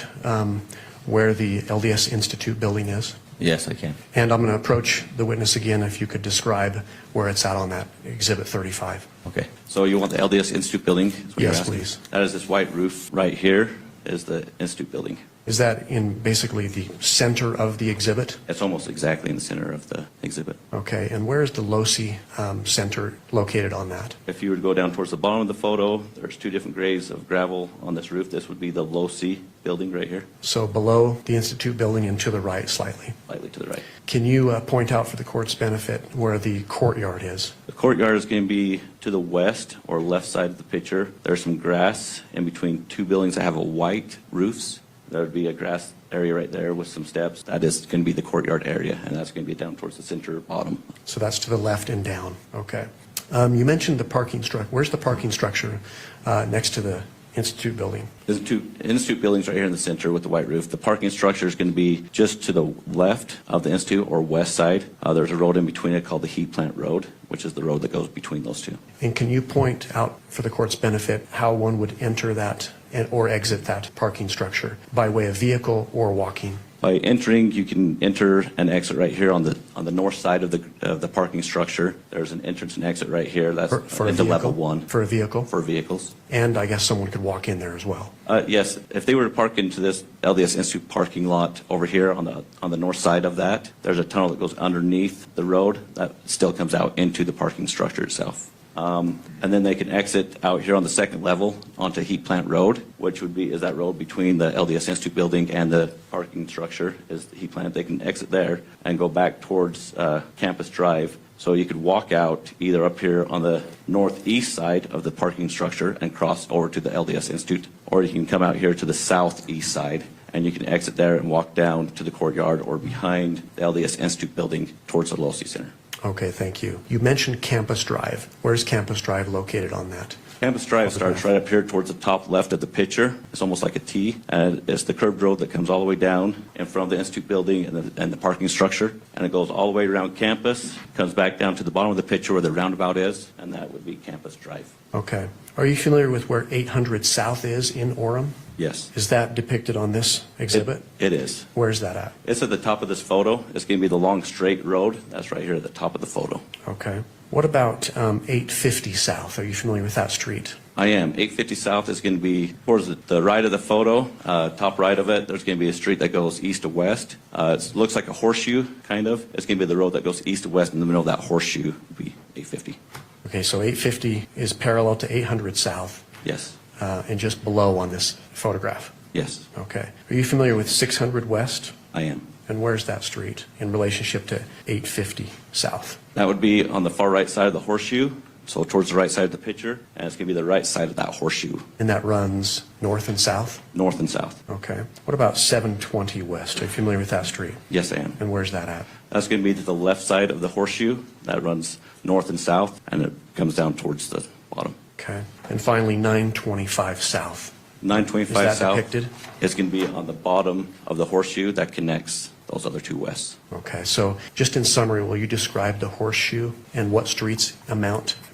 where the LDS Institute building is? Yes, I can. And I'm going to approach the witness again if you could describe where it's at on that Exhibit 35. Okay. So you want the LDS Institute building? Is what you're Yes, asking? please. That is this white roof right here is the Institute building. Is that in basically the center of the exhibit? It's almost exactly in the center of the exhibit. Okay, and where is the Losi Center located on that? If you were to go down towards the bottom of the photo, there's two different grades of gravel on this roof. This would be the Losi building right here, So below the Institute building and to the right slightly. slightly to the right. Can you point out for the court's benefit where the courtyard is? The courtyard is going to be to the west or left side of the picture. There's some grass in between two buildings that have a white roofs. There would be a grass area right there with some steps. That is going to be the courtyard area, and that's going to be down towards the center bottom. So that's to the left and down. Okay. You mentioned the parking structure. Where's the parking structure next to the Institute building? There's two Institute buildings right here in the center with the white roof. The parking structure is going to be just to the left of the Institute or west side. There's a road in between it called the Heat Plant Road, which is the road that goes between those two. And can you point out for the court's benefit how one would enter that or exit that parking structure by way of vehicle or walking? By entering, you can enter and exit right here on the north side of the parking structure. There's an entrance and exit right here. That's For a into vehicle? level 1 For a vehicle? for vehicles. And I guess someone could walk in there as well. Yes, if they were to park into this LDS Institute parking lot over here on the north side of that, there's a tunnel that goes underneath the road that still comes out into the parking structure itself. And then they can exit out here on the second level onto Heat Plant Road, which is that road between the LDS Institute building and the parking structure is the Heat Plant. They can exit there and go back towards Campus Drive. So you could walk out either up here on the northeast side of the parking structure and cross over to the LDS Institute, or you can come out here to the southeast side and you can exit there and walk down to the courtyard or behind the LDS Institute building towards the Losi Center. Okay, thank you. You mentioned Campus Drive. Where's Campus Drive located on that? Campus Drive starts right up here towards the top left of the picture. It's almost like a T, and it's the curved road that comes all the way down in front of the Institute building and the parking structure, and it goes all the way around campus, comes back down to the bottom of the picture where the roundabout is, and that would be Campus Drive. Okay. Are you familiar with where 800 South is in Orem? Yes. Is that depicted on this exhibit? It is. Where's that at? It's at the top of this photo. It's going to be the long straight road. That's right here at the top of the photo. Okay. What about 850 South? Are you familiar with that street? I am. 850 South is going to be towards the right of the photo, top right of it. There's going to be a street that goes east to west. It looks like a horseshoe, kind of. It's going to be the road that goes east to west. In the middle of that horseshoe would be 850. Okay, so 850 is parallel to 800 South. Yes. And just below on this photograph. Yes, Okay. Are you familiar with 600 West? I am. And where's that street in relationship to 850 South? That would be on the far right side of the horseshoe, so towards the right side of the picture, and it's going to be the right side of that horseshoe, And that runs north and south? north and south. Okay. What about 720 West? Are you familiar with that street? Yes, I am. And where's that at? That's going to be to the left side of the horseshoe. That runs north and south, and it comes down towards the bottom. Okay. And finally, 925 South. 925 Is that south. depicted? It's going to be on the bottom of the horseshoe that connects those other two wests. Okay. So just in summary, will you describe the horseshoe and what streets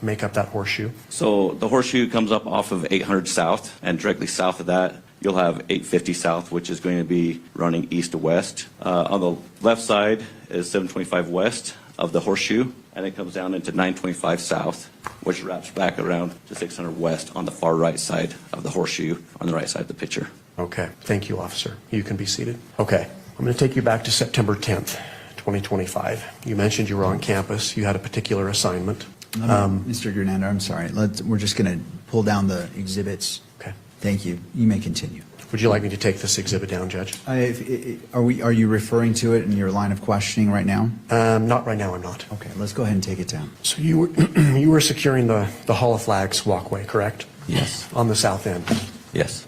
make up that horseshoe? So the horseshoe comes up off of 800 South, and directly south of that, you'll have 850 South, which is going to be running east to west. On the left side is 725 West of the horseshoe, and it comes down into 925 South, which wraps back around to 600 West on the far right side of the horseshoe, on the right side of the picture. Okay. Thank you, officer. You can be seated. Okay. I'm going to take you back to September 10th, 2025. You mentioned you were on campus. You had a particular assignment. Mr. Gernando, I'm sorry. We're just going to pull down the exhibits. Okay. Thank you. You may continue. Would you like me to take this exhibit down, Judge? Are you referring to it in your line of questioning right now? Not right now, I'm not. Okay, let's go ahead and take it down. So you were, you were securing the Hall of Flags walkway, correct? Yes. On the south end. Yes.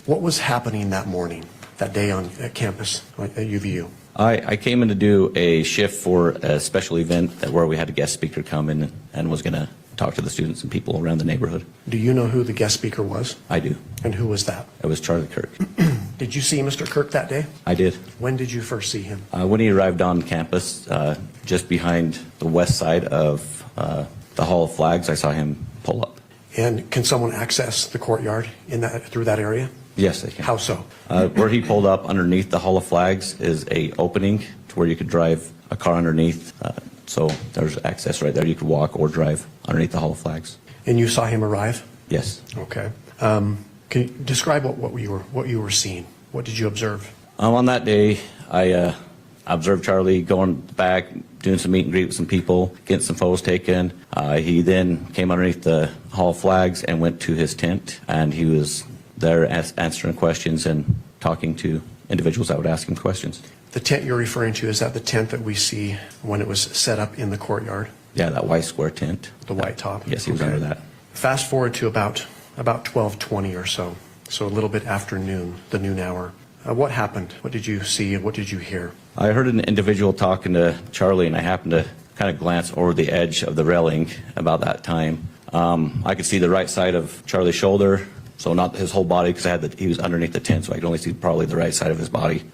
What was happening that morning, that day at campus at UVU? I came in to do a shift for a special event where we had a guest speaker come in and was going to talk to the students and people around the neighborhood. Do you know who the guest speaker was? I do. And who was that? It was Charlie Kirk. Did you see Mr. Kirk that day? I did. When did you first see him? When he arrived on campus, just behind the west side of the Hall of Flags, I saw him pull up. And can someone access the courtyard through that area? Yes, they can. How so? Where he pulled up underneath the Hall of Flags is a opening to where you could drive a car underneath. So there's access right there. You could walk or drive underneath the Hall of Flags. And you saw him arrive? Yes. Okay. Can you describe what you were seeing? What did you observe? On that day, I observed Charlie going back, doing some meet and greet with some people, getting some photos taken. He then came underneath the Hall of Flags and went to his tent, and he was there answering questions and talking to individuals that would ask him questions. The tent you're referring to, is that the tent that we see when it was set up in the courtyard? Yeah, that white square tent. The white top? Yes, he was Okay. under that. Fast forward to about 12:20 or so a little bit after noon, the noon hour. What happened? What did you see and what did you hear? I heard an individual talking to Charlie, and I happened to kind of glance over the edge of the railing about that time. I could see the right side of Charlie's shoulder, so not his whole body, because he was underneath the tent, so I could only see probably the right side of his body.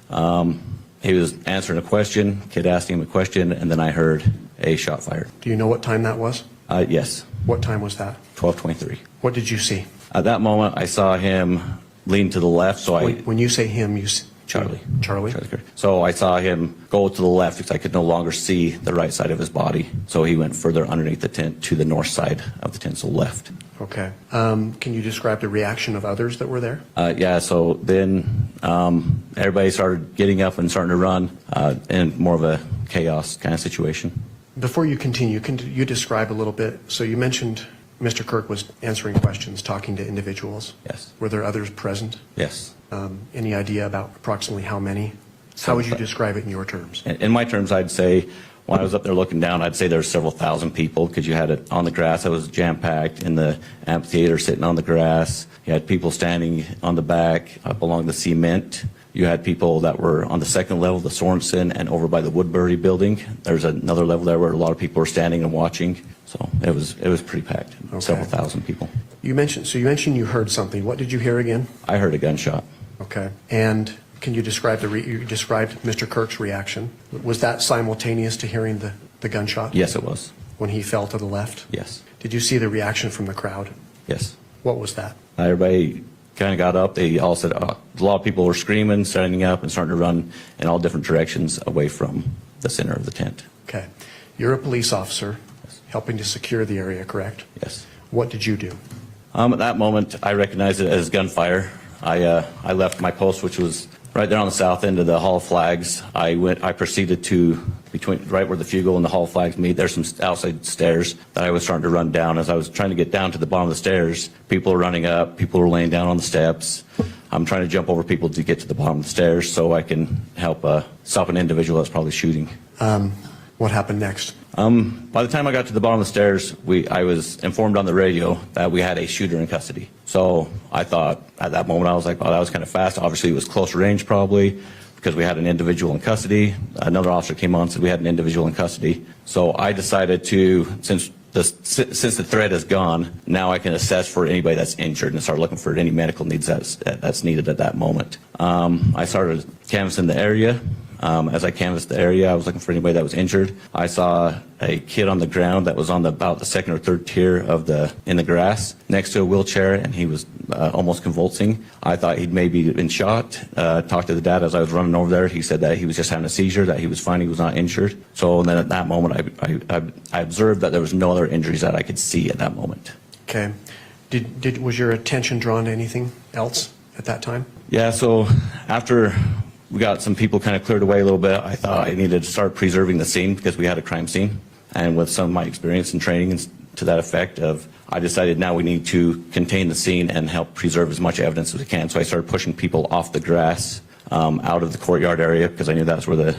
He was answering a question, kid asked him a question, and then I heard a shot fired. Do you know what time that was? Yes, What time was that? 12:23. What did you see? At that moment, I saw him lean to the left, so When you say him, you see Charlie. Charlie? Charlie Kirk. So I saw him go to the left because I could no longer see the right side of his body. So he went further underneath the tent to the north side of the tent, so left. Okay. Can you describe the reaction of others that were there? Yeah, so then everybody started getting up and starting to run in more of a chaos kind of situation. Before you continue, can you describe a little bit? So you mentioned Mr. Kirk was answering questions, talking to individuals. Yes. Were there others present? Yes. Any idea about approximately how many? How would you describe it in your terms? In my terms, I'd say when I was up there looking down, I'd say there's several thousand people because you had it on the grass. It was jam-packed in the amphitheater, sitting on the grass. You had people standing on the back up along the cement You had people that were on the second level, the Sorensen, and over by the Woodbury building. There's another level there where a lot of people were standing and watching. So it was pretty packed, several thousand people. You mentioned you heard something. What did you hear again? I heard a gunshot. Okay. And can you describe you described Mr. Kirk's reaction? Was that simultaneous to hearing the gunshot? Yes, it was. When he fell to the left? Yes. Did you see the reaction from the crowd? Yes. What was that? Everybody kind of got up. They all said, a lot of people were screaming, standing up, and starting to run in all different directions away from the center of the tent. Okay. You're a police officer helping to secure the area, correct? Yes. What did you do? At that moment, I recognized it as gunfire. I left my post, which was right there on the south end of the Hall of Flags. I proceeded to right where the Fugle and the Hall of Flags meet. There's some outside stairs that I was starting to run down. As I was trying to get down to the bottom of the stairs, people were running up, people were laying down on the steps. I'm trying to jump over people to get to the bottom of the stairs so I can help stop an individual that's probably shooting. What happened next? By the time I got to the bottom of the stairs, I was informed on the radio that we had a shooter in custody. So I thought at that moment, I was like, wow, that was kind of fast. Obviously, it was close range probably because we had an individual in custody. Another officer came on and said we had an individual in custody. So I decided to, since the threat is gone, now I can assess for anybody that's injured and start looking for any medical needs that's needed at that moment. I started canvassing the area. As I canvassed the area, I was looking for anybody that was injured. I saw a kid on the ground that was on about the second or third tier in the grass next to a wheelchair, and he was almost convulsing. I thought he'd maybe been shot. Talked to the dad as I was running over there. He said that he was just having a seizure, that he was fine, he was not injured. So then at that moment, I observed that there was no other injuries that I could see at that moment. Okay. Was your attention drawn to anything else at that time? Yeah, so after we got some people kind of cleared away a little bit, I thought I needed to start preserving the scene because we had a crime scene. And with some of my experience and training to that effect I decided now we need to contain the scene and help preserve as much evidence as we can. So I started pushing people off the grass, out of the courtyard area because I knew that's where the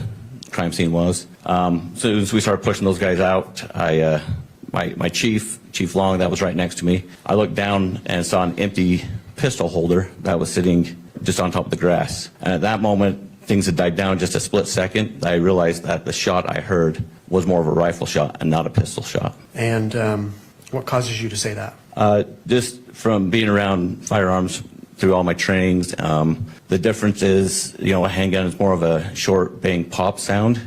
crime scene was. So as we started pushing those guys out, my Chief Long, that was right next to me, I looked down and saw an empty pistol holder that was sitting just on top of the grass. And at that moment, things had died down just a split second. I realized that the shot I heard was more of a rifle shot and not a pistol shot. And what causes you to say that? Just from being around firearms through all my trainings, the difference is, a handgun is more of a short bang pop sound.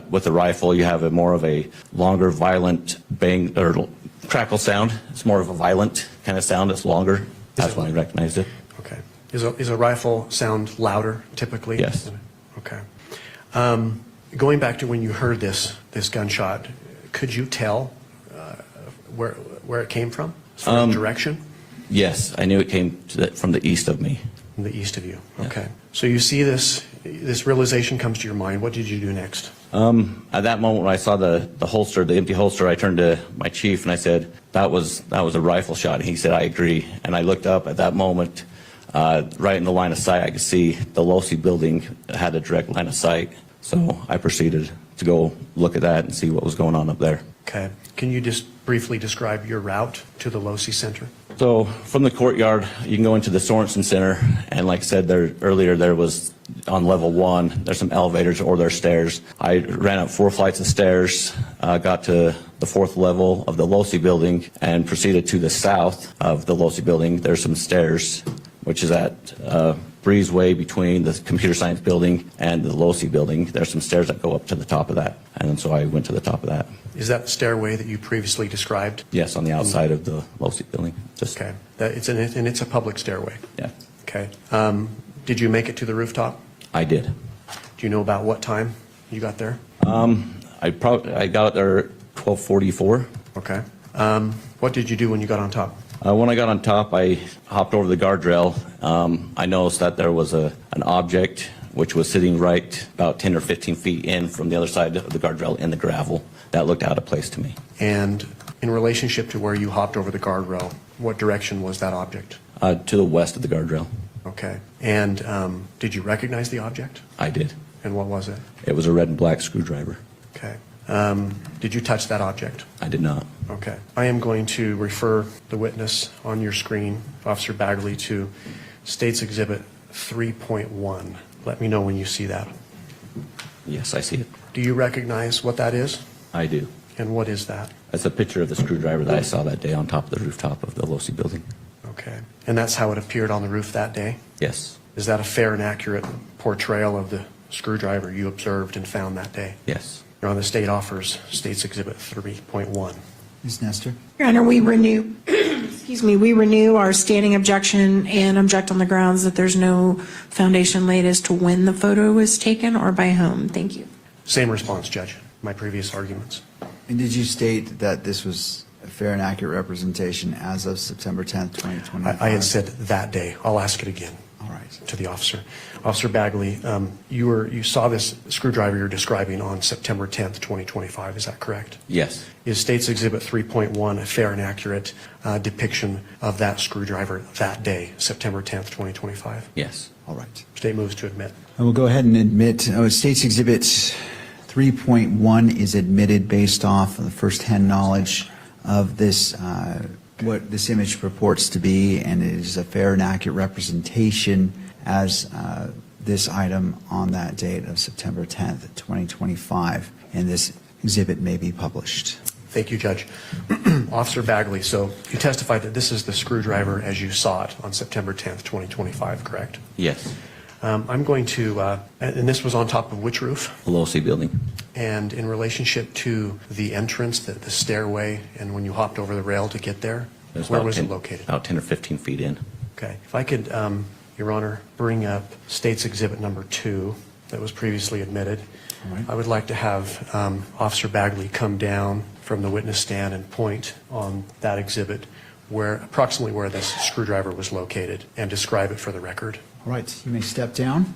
With a rifle, you have more of a longer, violent bang or crackle sound. It's more of a violent kind of sound. It's longer. That's when I recognized it. Okay. Is a rifle sound louder typically? Yes. Okay. Going back to when you heard this gunshot, could you tell where it came from? As direction? Yes, I knew it came from the east of me. From the east of you. Yeah. Okay. So you see this realization comes to your mind. What did you do next? At that moment when I saw the holster, the empty holster, I turned to my chief and I said, that was a rifle shot. And he said, I agree. And I looked up at that moment, right in the line of sight, I could see the Losi building had a direct line of sight. So I proceeded to go look at that and see what was going on up there. Okay. Can you just briefly describe your route to the Losi Center? So from the courtyard, you can go into the Sorensen Center, and like I said earlier, there was on level 1, there's some elevators or there's stairs. I ran up 4 flights of stairs, got to the 4th level of the Losi building, and proceeded to the south of the Losi building. There's some stairs, which is at breezeway between the computer science building and the Losi building. There's some stairs that go up to the top of that, and so I went to the top of that. Is that the stairway that you previously described? Yes, on the outside of the Losi building. Okay. And it's a public stairway? Yeah. Okay. Did you make it to the rooftop? I did. Do you know about what time you got there? I got there at 12:44. Okay. What did you do when you got on top? When I got on top, I hopped over the guardrail. I noticed that there was an object which was sitting right about 10 or 15 feet in from the other side of the guardrail in the gravel. That looked out of place to me. And in relationship to where you hopped over the guardrail, what direction was that object? To the west of the guardrail. Okay. And did you recognize the object? I did. And what was it? It was a red and black screwdriver. Okay. Did you touch that object? I did not. Okay. I am going to refer the witness on your screen, Officer Bagley, to State's Exhibit 3.1. Let me know when you see that. Yes, I see it. Do you recognize what that is? I do. And what is that? That's a picture of the screwdriver that I saw that day on top of the rooftop of the LoSI building. Okay. And that's how it appeared on the roof that day? Yes. Is that a fair and accurate portrayal of the screwdriver you observed and found that day? Yes. Your Honor, the state offers State's Exhibit 3.1. Ms. Nestor? Your Honor, we renew, we renew our standing objection and object on the grounds that there's no foundation laid as to when the photo was taken or by whom. Thank you. Same response, Judge, my previous arguments. And did you state that this was a fair and accurate representation as of September 10th, 2025? I had said that day. I'll ask it again. All right. To the officer. Officer Bagley, you saw this screwdriver you're describing on September 10th, 2025. Is that correct? Yes. Is State's Exhibit 3.1 a fair and accurate depiction of that screwdriver that day, September 10th, 2025? Yes. All right. State moves to admit. I will go ahead and admit, State's Exhibit 3.1 is admitted based off of the first-hand knowledge of this, what this image purports to be, and it is a fair and accurate representation as this item on that date of September 10th, 2025, and this exhibit may be published. Thank you, Judge. Officer Bagley, so you testified that this is the screwdriver as you saw it on September 10th, 2025, correct? Yes. I'm going to, and this was on top of which roof? The LoSI building. And in relationship to the entrance, the stairway, and when you hopped over the rail to get there, where was it located? About 10 or 15 feet in. Okay. If I could, Your Honor, bring up State's Exhibit number 2 that was previously admitted. All right. I would like to have Officer Bagley come down from the witness stand and point on that exhibit approximately where this screwdriver was located and describe it for the record. All right, you may step down,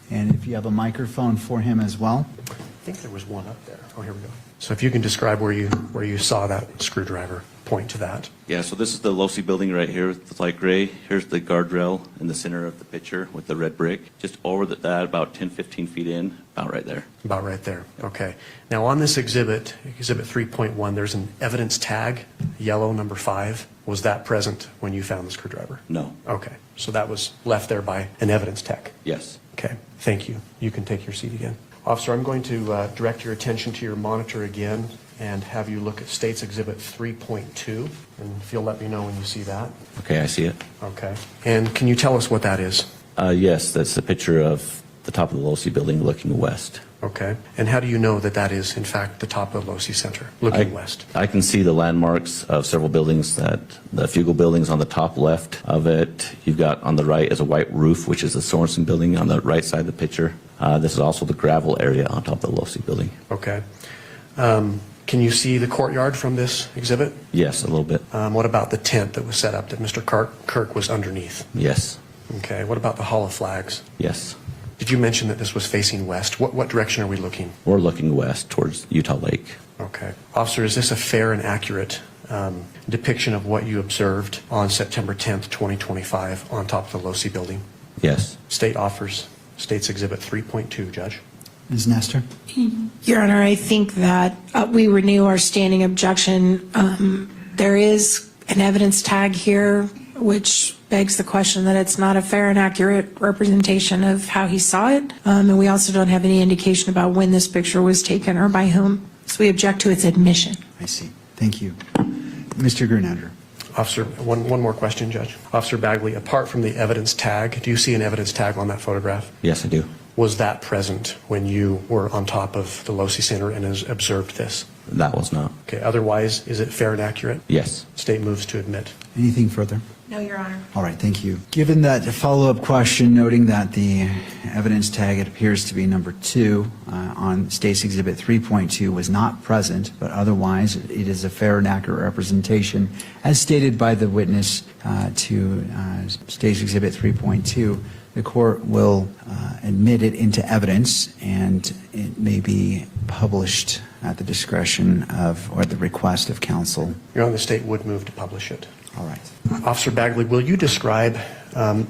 and if you have a microphone for him as well. I think there was one up there. Oh, here we go. So if you can describe where you saw that screwdriver, point to that. Yeah, so this is the LoSI building right here with the light gray. Here's the guardrail in the center of the picture with the red brick. Just over that, about 10, 15 feet in, about right there. About right there. Okay. Now on this exhibit, Exhibit 3.1, there's an evidence tag, yellow number 5. Was that present when you found the screwdriver? No. Okay. So that was left there by an evidence tech. Yes. Okay. Thank you. You can take your seat again. Officer, I'm going to direct your attention to your monitor again and have you look at State's Exhibit 3.2, and if you'll let me know when you see that. Okay, I see it. Okay. And can you tell us what that is? Yes, that's a picture of the top of the LoSI building looking west. Okay. And how do you know that that is, in fact, the top of LoSI Center, looking west? I can see the landmarks of several buildings, the Fugel buildings on the top left of it. You've got on the right is a white roof, which is the Sorensen building on the right side of the picture. This is also the gravel area on top of the LoSI building. Okay. Can you see the courtyard from this exhibit? Yes, a little bit. What about the tent that was set up that Mr. Kirk was underneath? Yes. Okay. What about the Hall of Flags? Yes. Did you mention that this was facing west? What direction are we looking? We're looking west towards Utah Lake. Okay. Officer, is this a fair and accurate depiction of what you observed on September 10th, 2025 on top of the LoSI building? Yes. State offers State's Exhibit 3.2, Judge. Ms. Nestor? Your Honor, I think that we renew our standing objection. There is an evidence tag here, which begs the question that it's not a fair and accurate representation of how he saw it. And we also don't have any indication about when this picture was taken or by whom. So we object to its admission. I see. Thank you. Mr. Grunander? Officer, one more question, Judge. Officer Bagley, apart from the evidence tag, do you see an evidence tag on that photograph? Yes, I do. Was that present when you were on top of the LoSI Center and observed this? That was not. Okay. Otherwise, is it fair and accurate? Yes. State moves to admit. Anything further? No, Your Honor. All right, thank you. Given that follow-up question, noting that the evidence tag, it appears to be number 2 on State's Exhibit 3.2 was not present, but otherwise it is a fair and accurate representation, as stated by the witness to State's Exhibit 3.2, the court will admit it into evidence, and it may be published at the discretion of, or the request of counsel. Your Honor, the state would move to publish it. All right. Officer Bagley, will you describe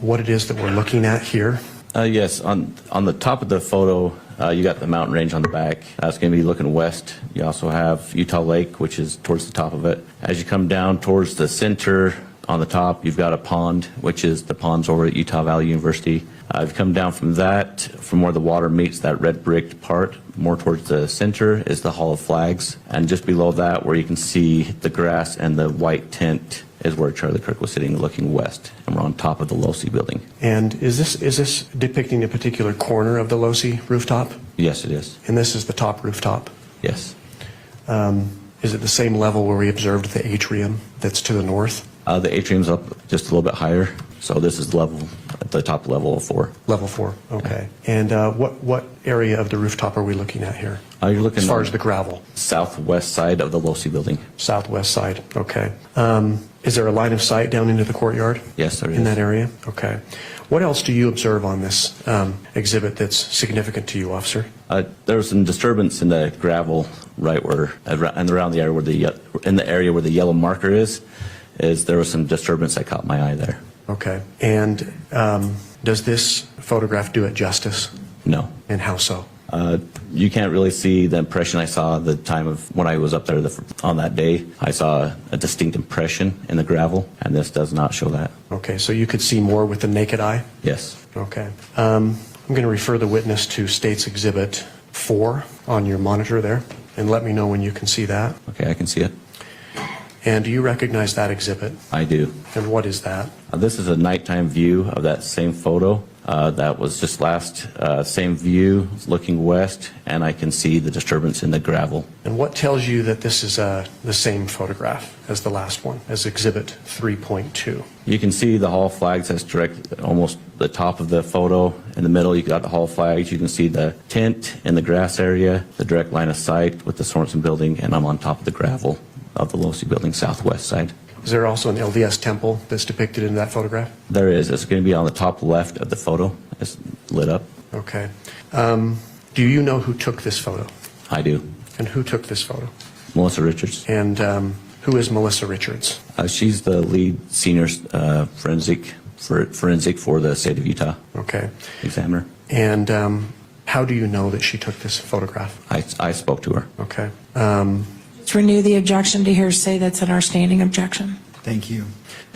what it is that we're looking at here? Yes, on the top of the photo, you got the mountain range on the back. That's going to be looking west. You also have Utah Lake, which is towards the top of it. As you come down towards the center on the top, you've got a pond, which is the ponds over at Utah Valley University. I've come down from that, from where the water meets that red brick part, more towards the center is the Hall of Flags. And just below that, where you can see the grass and the white tent, is where Charlie Kirk was sitting looking west. And we're on top of the Losi building. And is this depicting a particular corner of the Losi rooftop? Yes, it is. And this is the top rooftop? Yes. Is it the same level where we observed the atrium that's to the north? The atrium's up just a little bit higher, so this is level, at the top level of 4. Level 4, okay. And what area of the rooftop are we looking at here? You're looking As far on as the gravel? southwest side of the Losi building. Southwest side, okay. Is there a line of sight down into the courtyard? Yes, there is. In that area? Okay. What else do you observe on this exhibit that's significant to you, officer? There was some disturbance in the gravel right where, and around the area where in the area where the yellow marker is there was some disturbance that caught my eye there. Okay. And does this photograph do it justice? No. And how so? You can't really see the impression I saw the time of when I was up there on that day. I saw a distinct impression in the gravel, and this does not show that. Okay, so you could see more with the naked eye? Yes. Okay. I'm going to refer the witness to State's Exhibit 4 on your monitor there, and let me know when you can see that. Okay, I can see it. And do you recognize that exhibit? I do. And what is that? This is a nighttime view of that same photo. That was just last, same view, looking west, and I can see the disturbance in the gravel. And what tells you that this is the same photograph as the last one, as Exhibit 3.2? You can see the Hall of Flags. That's direct, almost the top of the photo. In the middle, you got the Hall of Flags. You can see the tent in the grass area, the direct line of sight with the Sorensen building, and I'm on top of the gravel of the Losi building, southwest side. Is there also an LDS temple that's depicted in that photograph? There is. It's going to be on the top left of the photo. It's lit up. Okay. Do you know who took this photo? I do. And who took this photo? Melissa Richards. And who is Melissa Richards? She's the lead senior forensic for the state of Utah. Okay. Examiner. And how do you know that she took this photograph? I spoke to her. Okay. Let's renew the objection to hearsay that's in our standing objection. Thank you.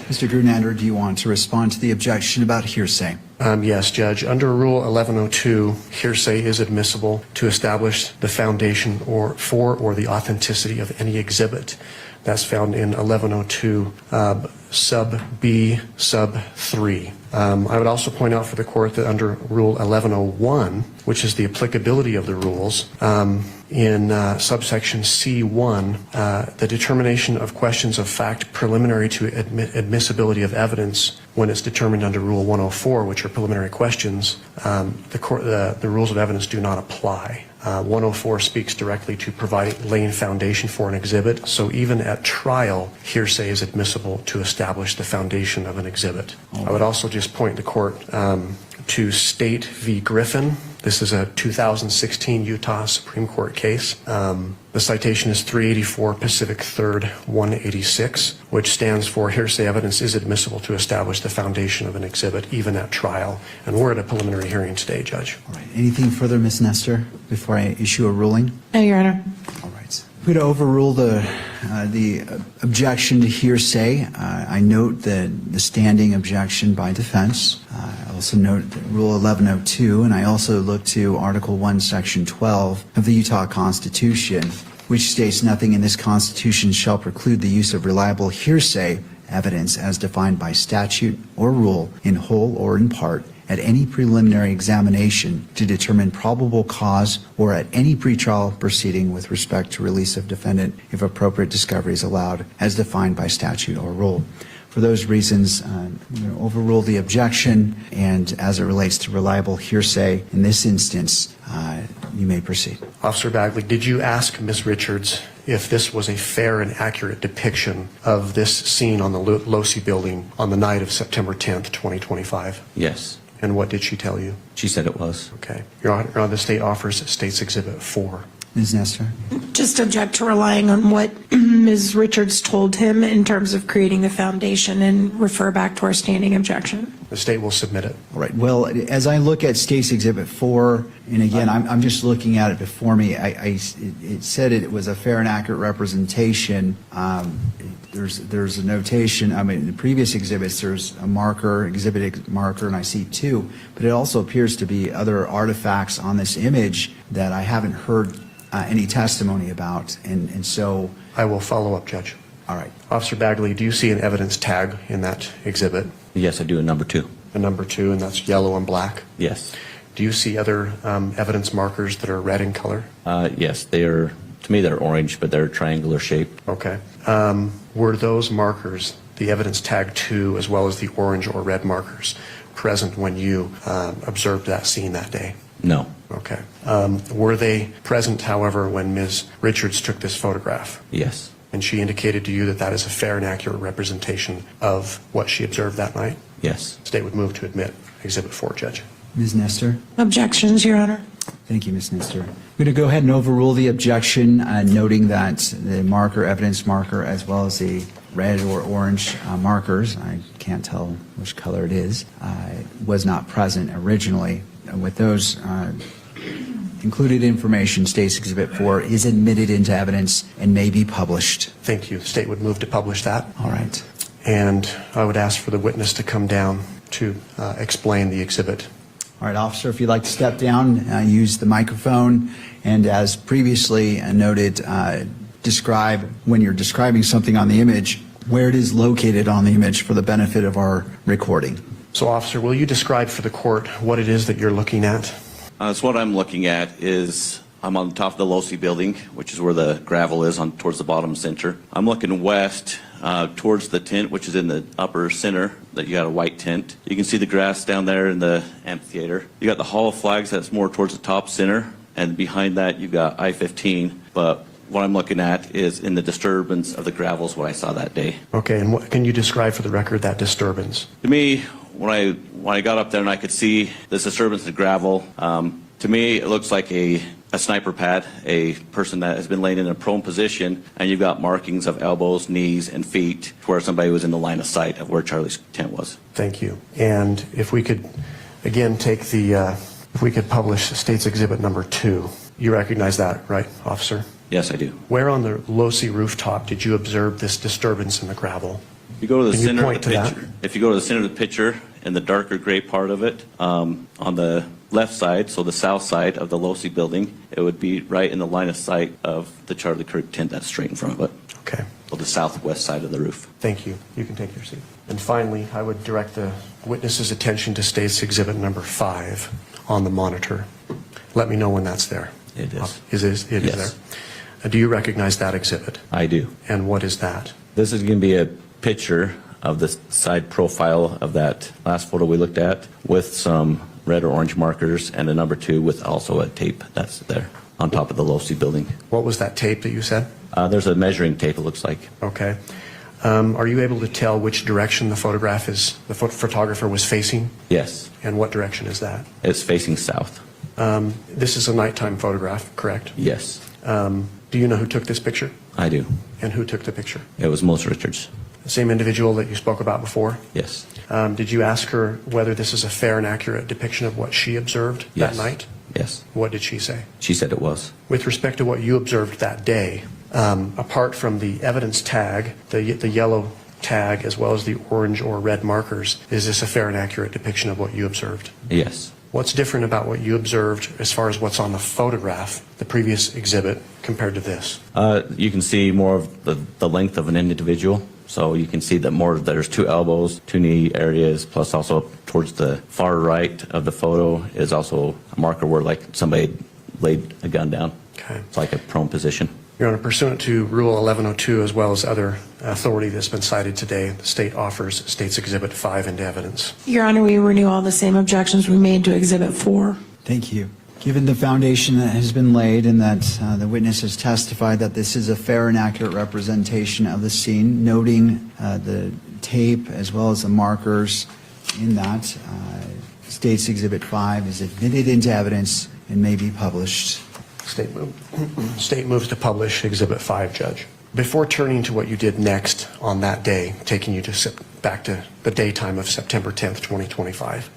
Mr. Grunander, do you want to respond to the objection about hearsay? Yes, Judge. Under Rule 1102, hearsay is admissible to establish the foundation or the authenticity of any exhibit. That's found in 1102 sub B sub 3. I would also point out for the court that under Rule 1101, which is the applicability of the rules, in subsection C1, the determination of questions of fact preliminary to admissibility of evidence when it's determined under Rule 104, which are preliminary questions, the rules of evidence do not apply. 104 speaks directly to laying foundation for an exhibit, so even at trial, hearsay is admissible to establish the foundation of an exhibit. I would also just point the court to State v. Griffin. This is a 2016 Utah Supreme Court case. The citation is 384 Pacific 3rd 186, which stands for hearsay evidence is admissible to establish the foundation of an exhibit even at trial. And we're at a preliminary hearing today, Judge. All right. Anything further, Ms. Nestor, before I issue a ruling? No, Your Honor. All right. We're going to overrule the objection to hearsay. I note the standing objection by defense. I also note Rule 1102, and I also look to Article 1, Section 12 of the Utah Constitution, which states nothing in this Constitution shall preclude the use of reliable hearsay evidence as defined by statute or rule in whole or in part at any preliminary examination to determine probable cause or at any pretrial proceeding with respect to release of defendant if appropriate discovery is allowed as defined by statute or rule. For those reasons, I'm going to overrule the objection, and as it relates to reliable hearsay, in this instance, you may proceed. Officer Bagley, did you ask Ms. Richards if this was a fair and accurate depiction of this scene on the Losi building on the night of September 10th, 2025? Yes. And what did she tell you? She said it was. Okay. Your Honor, the state offers State's Exhibit 4. Ms. Nestor? Just object to relying on what Ms. Richards told him in terms of creating the foundation and refer back to our standing objection. The state will submit it. All right. Well, as I look at State's Exhibit 4, and again, I'm just looking at it before me, it said it was a fair and accurate representation. There's a notation, I mean, in the previous exhibits, there's a marker, exhibit marker, and I see 2, but it also appears to be other artifacts on this image that I haven't heard any testimony about, and so... I will follow up, Judge. All right. Officer Bagley, do you see an evidence tag in that exhibit? Yes, I do, a number 2. A number 2, and that's yellow and black? Yes. Do you see other evidence markers that are red in color? Yes, they are, to me, they're orange, but they're triangular shape. Okay. Were those markers, the evidence tag 2, as well as the orange or red markers, present when you observed that scene that day? No. Okay. Were they present, however, when Ms. Richards took this photograph? Yes. And she indicated to you that that is a fair and accurate representation of what she observed that night? Yes. State would move to admit Exhibit 4, Judge. Ms. Nestor? Objections, Your Honor. Thank you, Ms. Nestor. I'm going to go ahead and overrule the objection, noting that the marker, evidence marker, as well as the red or orange markers, I can't tell which color it is, was not present originally. With those included information, State's Exhibit 4 is admitted into evidence and may be published. Thank you. The state would move to publish that. All right. And I would ask for the witness to come down to explain the exhibit. All right, officer, if you'd like to step down, use the microphone, and as previously noted, describe, when you're describing something on the image, where it is located on the image for the benefit of our recording. So, officer, will you describe for the court what it is that you're looking at? So what I'm looking at is I'm on top of the Losi building, which is where the gravel is on towards the bottom center. I'm looking west towards the tent, which is in the upper center, that you got a white tent. You can see the grass down there in the amphitheater. You got the Hall of Flags that's more towards the top center, and behind that you've got I-15. But what I'm looking at is in the disturbance of the gravel is what I saw that day. Okay, and what can you describe for the record that disturbance? To me, when I got up there and I could see this disturbance of gravel, to me it looks like a sniper pad, a person that has been laying in a prone position, and you've got markings of elbows, knees, and feet to where somebody was in the line of sight of where Charlie's tent was. Thank you. And if we could, again, take the, if we could publish State's Exhibit number 2. You recognize that, right, officer? Yes, I do. Where on the Losi rooftop did you observe this disturbance in the gravel? If you go to the Can you center of point the to that? picture, if you go to the center of the picture in the darker gray part of it, on the left side, so the south side of the Losi building, it would be right in the line of sight of the Charlie Kirk tent that's straight in front of it. Okay. So the southwest side of the roof. Thank you. You can take your seat. And finally, I would direct the witness's attention to State's Exhibit number 5 on the monitor. Let me know when that's there. It is. It is Yes. there. Do you recognize that exhibit? I do. And what is that? This is going to be a picture of the side profile of that last photo we looked at with some red or orange markers and a number 2 with also a tape that's there on top of the Losi building. What was that tape that you said? There's a measuring tape, it looks like. Okay. Are you able to tell which direction the photograph is, the photographer was facing? Yes, And what direction is that? it's facing south. This is a nighttime photograph, correct? Yes, Do you know who took this picture? I do. And who took the picture? It was Melissa Richards. The same individual that you spoke about before? Yes. Did you ask her whether this is a fair and accurate depiction of what she observed Yes. that night? Yes. What did she say? She said it was. With respect to what you observed that day, apart from the evidence tag, the yellow tag, as well as the orange or red markers, is this a fair and accurate depiction of what you observed? Yes. What's different about what you observed as far as what's on the photograph, the previous exhibit, compared to this? You can see more of the length of an individual. So you can see that there's 2 elbows, 2 knee areas, plus also towards the far right of the photo is also a marker where like somebody laid a gun down. Okay. It's like a prone position. Your Honor, pursuant to Rule 1102, as well as other authority that's been cited today, the state offers State's Exhibit 5 into evidence. Your Honor, we renew all the same objections we made to Exhibit 4. Thank you. Given the foundation that has been laid and that the witness has testified that this is a fair and accurate representation of the scene, noting the tape as well as the markers in that, State's Exhibit 5 is admitted into evidence and may be published. State moves to publish Exhibit 5, Judge. Before turning to what you did next on that day, taking you to back to the daytime of September 10th, 2025.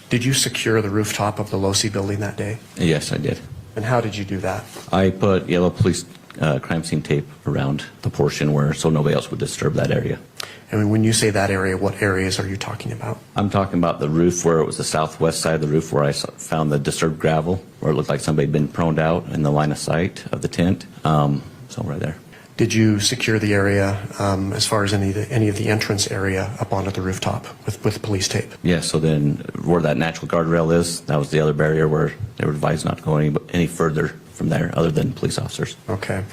Did you secure the rooftop of the Losi building that day? Yes, I did. And how did you do that? I put yellow police crime scene tape around the portion where so nobody else would disturb that area. And when you say that area, what areas are you talking about? I'm talking about the roof where it was the southwest side of the roof where I found the disturbed gravel, where it looked like somebody had been proned out in the line of sight of the tent. So right there. Did you secure the area as far as any of the entrance area up onto the rooftop with police tape? Yes, so then where that natural guardrail is, that was the other barrier where they were advised not to go any further from there other than police officers. Okay.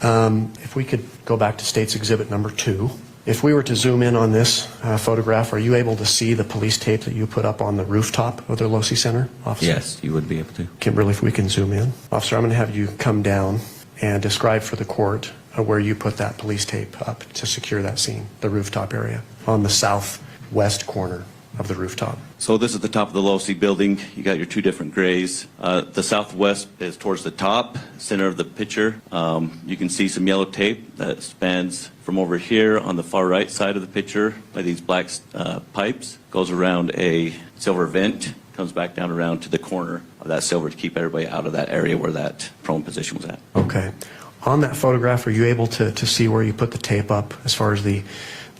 If we could go back to State's Exhibit number 2. If we were to zoom in on this photograph, are you able to see the police tape that you put up on the rooftop of the Losi Center, Officer? Yes, you would be able to. Kimberly, if we can zoom in. Officer, I'm going to have you come down and describe for the court where you put that police tape up to secure that scene, the rooftop area, on the southwest corner of the rooftop. So this is the top of the Losi building. You got your two different grays. The southwest is towards the top, center of the picture. You can see some yellow tape that spans from over here on the far right side of the picture by these black pipes, goes around a silver vent, comes back down around to the corner of that silver to keep everybody out of that area where that prone position was at. Okay. On that photograph, are you able to see where you put the tape up as far as the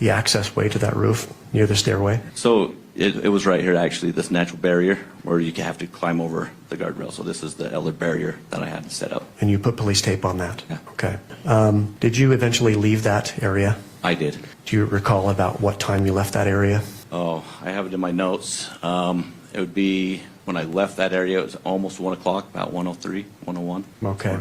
access way to that roof near the stairway? So it was right here, actually, this natural barrier where you have to climb over the guardrail. So this is the other barrier that I had to set up. And you put police tape on that? Yeah. Okay. Did you eventually leave that area? I did. Do you recall about what time you left that area? Oh, I have it in my notes. It would be when I left that area, it was almost 1 o'clock, about 1:03, 1:01. Okay.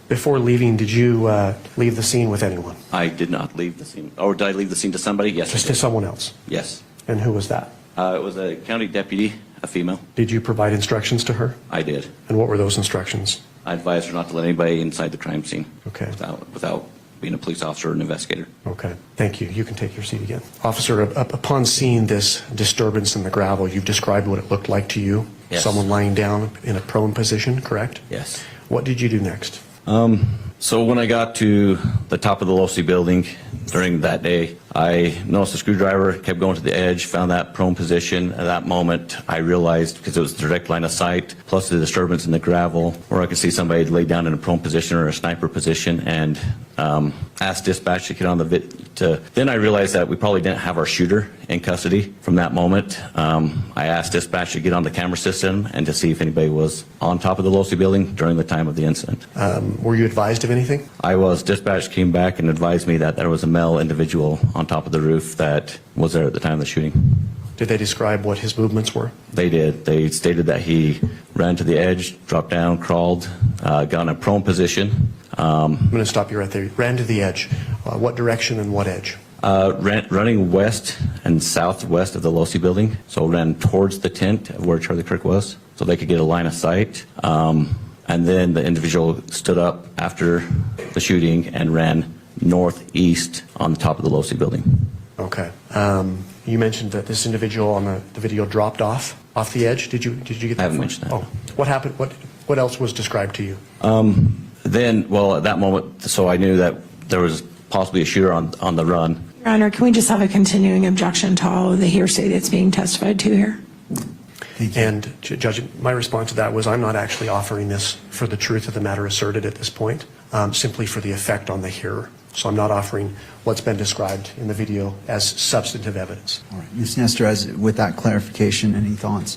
Before leaving, did you leave the scene with anyone? I did not leave the scene. Or did I leave the scene to somebody? Yes, I Just did. to someone else? Yes. And who was that? It was a county deputy, a female. Did you provide instructions to her? I did. And what were those instructions? I advised her not to let anybody inside the crime scene. Okay. Without being a police officer or an investigator. Okay. Thank you. You can take your seat again. Officer, upon seeing this disturbance in the gravel, you've described what it looked like to you? Yes. Someone lying down in a prone position, correct? Yes. What did you do next? So when I got to the top of the Losi building during that day, I noticed the screwdriver kept going to the edge, found that prone position. At that moment, I realized, because it was a direct line of sight, plus the disturbance in the gravel, where I could see somebody lay down in a prone position or a sniper position, and asked dispatch to get on the then I realized that we probably didn't have our shooter in custody from that moment. I asked dispatch to get on the camera system and to see if anybody was on top of the Losi building during the time of the incident. Were you advised of anything? I was. Dispatch came back and advised me that there was a male individual on top of the roof that was there at the time of the shooting. Did they describe what his movements were? They did. They stated that he ran to the edge, dropped down, crawled, got in a prone position. I'm going to stop you right there. Ran to the edge. What direction and what edge? Running west and southwest of the Losi building, so ran towards the tent where Charlie Kirk was, so they could get a line of sight. And then the individual stood up after the shooting and ran northeast on the top of the Losi building. Okay. You mentioned that this individual on the video dropped off the edge. Did you get that? I haven't far? mentioned that. Oh, what happened? What else was described to you? Then, well, at that moment, so I knew that there was possibly a shooter on the run. Your Honor, can we just have a continuing objection to all of the hearsay that's being testified to here? And Judge, my response to that was I'm not actually offering this for the truth of the matter asserted at this point, simply for the effect on the hearer. So I'm not offering what's been described in the video as substantive evidence. All right. Ms. Nestor, with that clarification, any thoughts?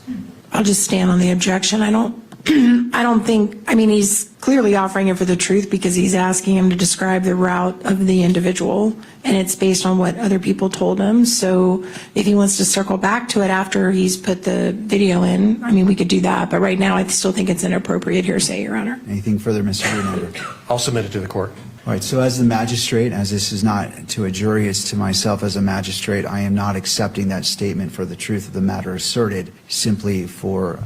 I'll just stand on the objection. I don't think, I mean, he's clearly offering it for the truth because he's asking him to describe the route of the individual, and it's based on what other people told him. So if he wants to circle back to it after he's put the video in, I mean, we could do that. But right now, I still think it's inappropriate hearsay, Your Honor. Anything further, Mr. Hernandez? I'll submit it to the court. All right, so as the magistrate, as this is not to a jury, it's to myself as a magistrate, I am not accepting that statement for the truth of the matter asserted, simply for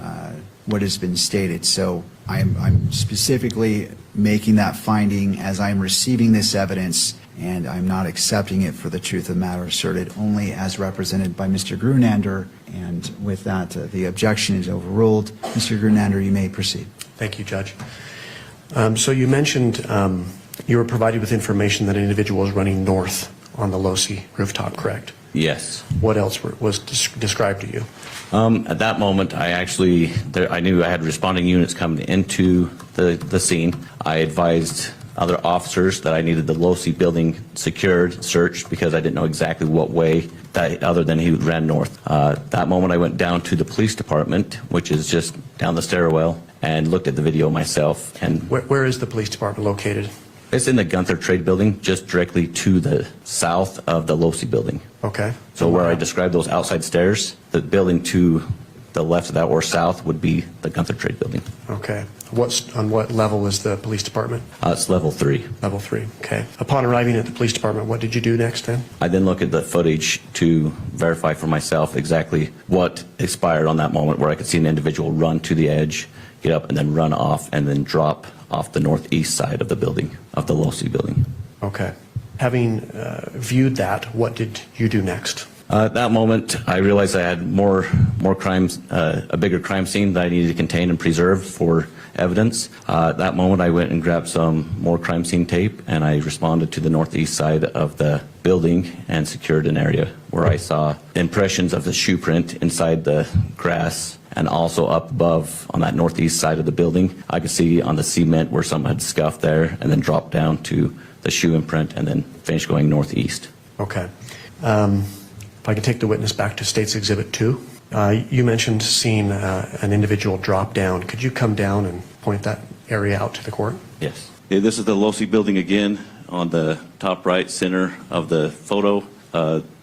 what has been stated. So I'm specifically making that finding as I'm receiving this evidence, and I'm not accepting it for the truth of the matter asserted, only as represented by Mr. Grunander. And with that, the objection is overruled. Mr. Grunander, you may proceed. Thank you, Judge. So you mentioned you were provided with information that an individual was running north on the Losi rooftop, correct? Yes. What else was described to you? At that moment, I knew I had responding units coming into the scene. I advised other officers that I needed the Losi building secured, searched, because I didn't know exactly what way, other than he ran north. That moment, I went down to the police department, which is just down the stairwell, and looked at the video myself. And Where is the police department located? it's in the Gunther Trade Building, just directly to the south of the Losi building. Okay. So where I described those outside stairs, the building to the left of that or south would be the Gunther Trade Building. Okay. On what level is the police department? It's level 3. Level 3. Okay. Upon arriving at the police department, what did you do next then? I then look at the footage to verify for myself exactly what expired on that moment, where I could see an individual run to the edge, get up, and then run off, and then drop off the northeast side of the building, of the Losi building. Okay. Having viewed that, what did you do next? At that moment, I realized I had more crimes, a bigger crime scene that I needed to contain and preserve for evidence. At that moment, I went and grabbed some more crime scene tape, and I responded to the northeast side of the building and secured an area where I saw impressions of the shoe print inside the grass, and also up above on that northeast side of the building, I could see on the cement where someone had scuffed there and then dropped down to the shoe imprint and then finished going northeast. Okay. If I can take the witness back to State's Exhibit 2. You mentioned seeing an individual drop down. Could you come down and point that area out to the court? Yes. Yeah, this is the Losi building again on the top right center of the photo.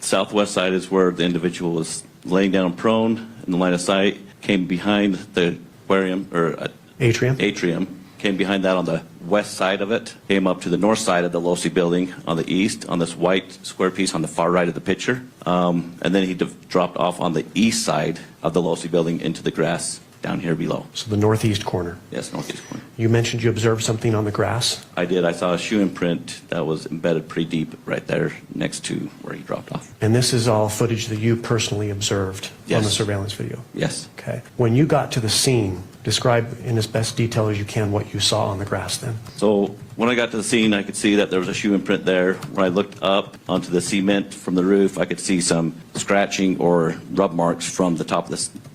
Southwest side is where the individual was laying down prone in the line of sight, came behind the aquarium or atrium, came behind that on the west side of it, came up to the north side of the Losi building on the east, on this white square piece on the far right of the picture. And then he dropped off on the east side of the Losi building into the grass down here below. So the northeast corner. Yes, northeast corner. You mentioned you observed something on the grass. I did. I saw a shoe imprint that was embedded pretty deep right there next to where he dropped off. And this is all footage that you personally observed Yes. on the surveillance video? Yes. Okay. When you got to the scene, describe in as best detail as you can what you saw on the grass then. So when I got to the scene, I could see that there was a shoe imprint there. When I looked up onto the cement from the roof, I could see some scratching or rub marks from the top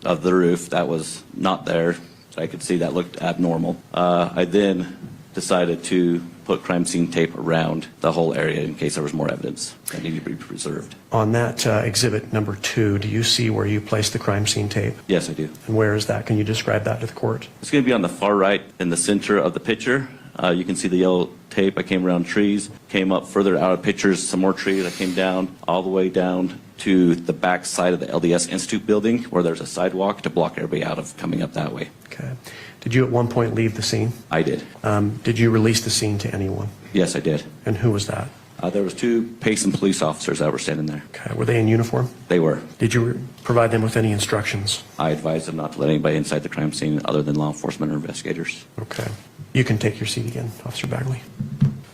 of the roof. That was not there. So I could see that looked abnormal. I then decided to put crime scene tape around the whole area in case there was more evidence that needed to be preserved. On that exhibit number 2, do you see where you placed the crime scene tape? Yes, I do. And where is that? Can you describe that to the court? It's going to be on the far right in the center of the picture. You can see the yellow tape. I came around trees, came up further out of pictures, some more trees. I came down all the way down to the back side of the LDS Institute building where there's a sidewalk to block everybody out of coming up that way. Okay. Did you at one point leave the scene? I did. Did you release the scene to anyone? Yes, I did. And who was that? There was 2 Payson police officers that were standing there. Okay. Were they in uniform? They were. Did you provide them with any instructions? I advised them not to let anybody inside the crime scene other than law enforcement or investigators. Okay. You can take your seat again, Officer Bagley.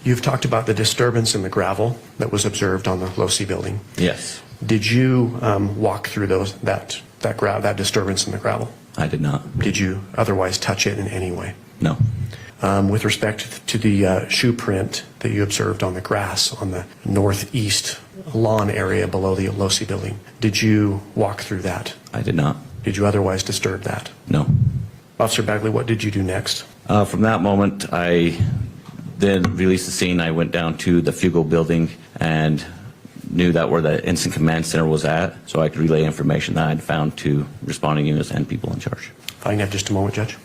You've talked about the disturbance in the gravel that was observed on the Losi building. Yes. Did you walk through that disturbance in the gravel? I did not. Did you otherwise touch it in any way? No. With respect to the shoe print that you observed on the grass on the northeast lawn area below the Losi building, did you walk through that? I did not. Did you otherwise disturb that? No. Officer Bagley, what did you do next? From that moment, I then released the scene. I went down to the Fugal building and knew that where the Incident Command Center was at, so I could relay information that I'd found to responding units and people in charge. If I can have just a moment, Judge.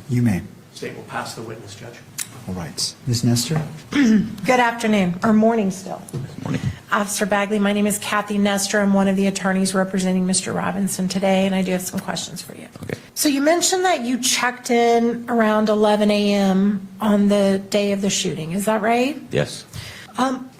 You may. State will pass the witness, Judge. All right. Ms. Nestor? Good afternoon, or morning still. Good morning. Officer Bagley, my name is Kathy Nestor. I'm one of the attorneys representing Mr. Robinson today, and I do have some questions for you. Okay. So you mentioned that you checked in around 11 a.m. on the day of the shooting. Is that right? Yes.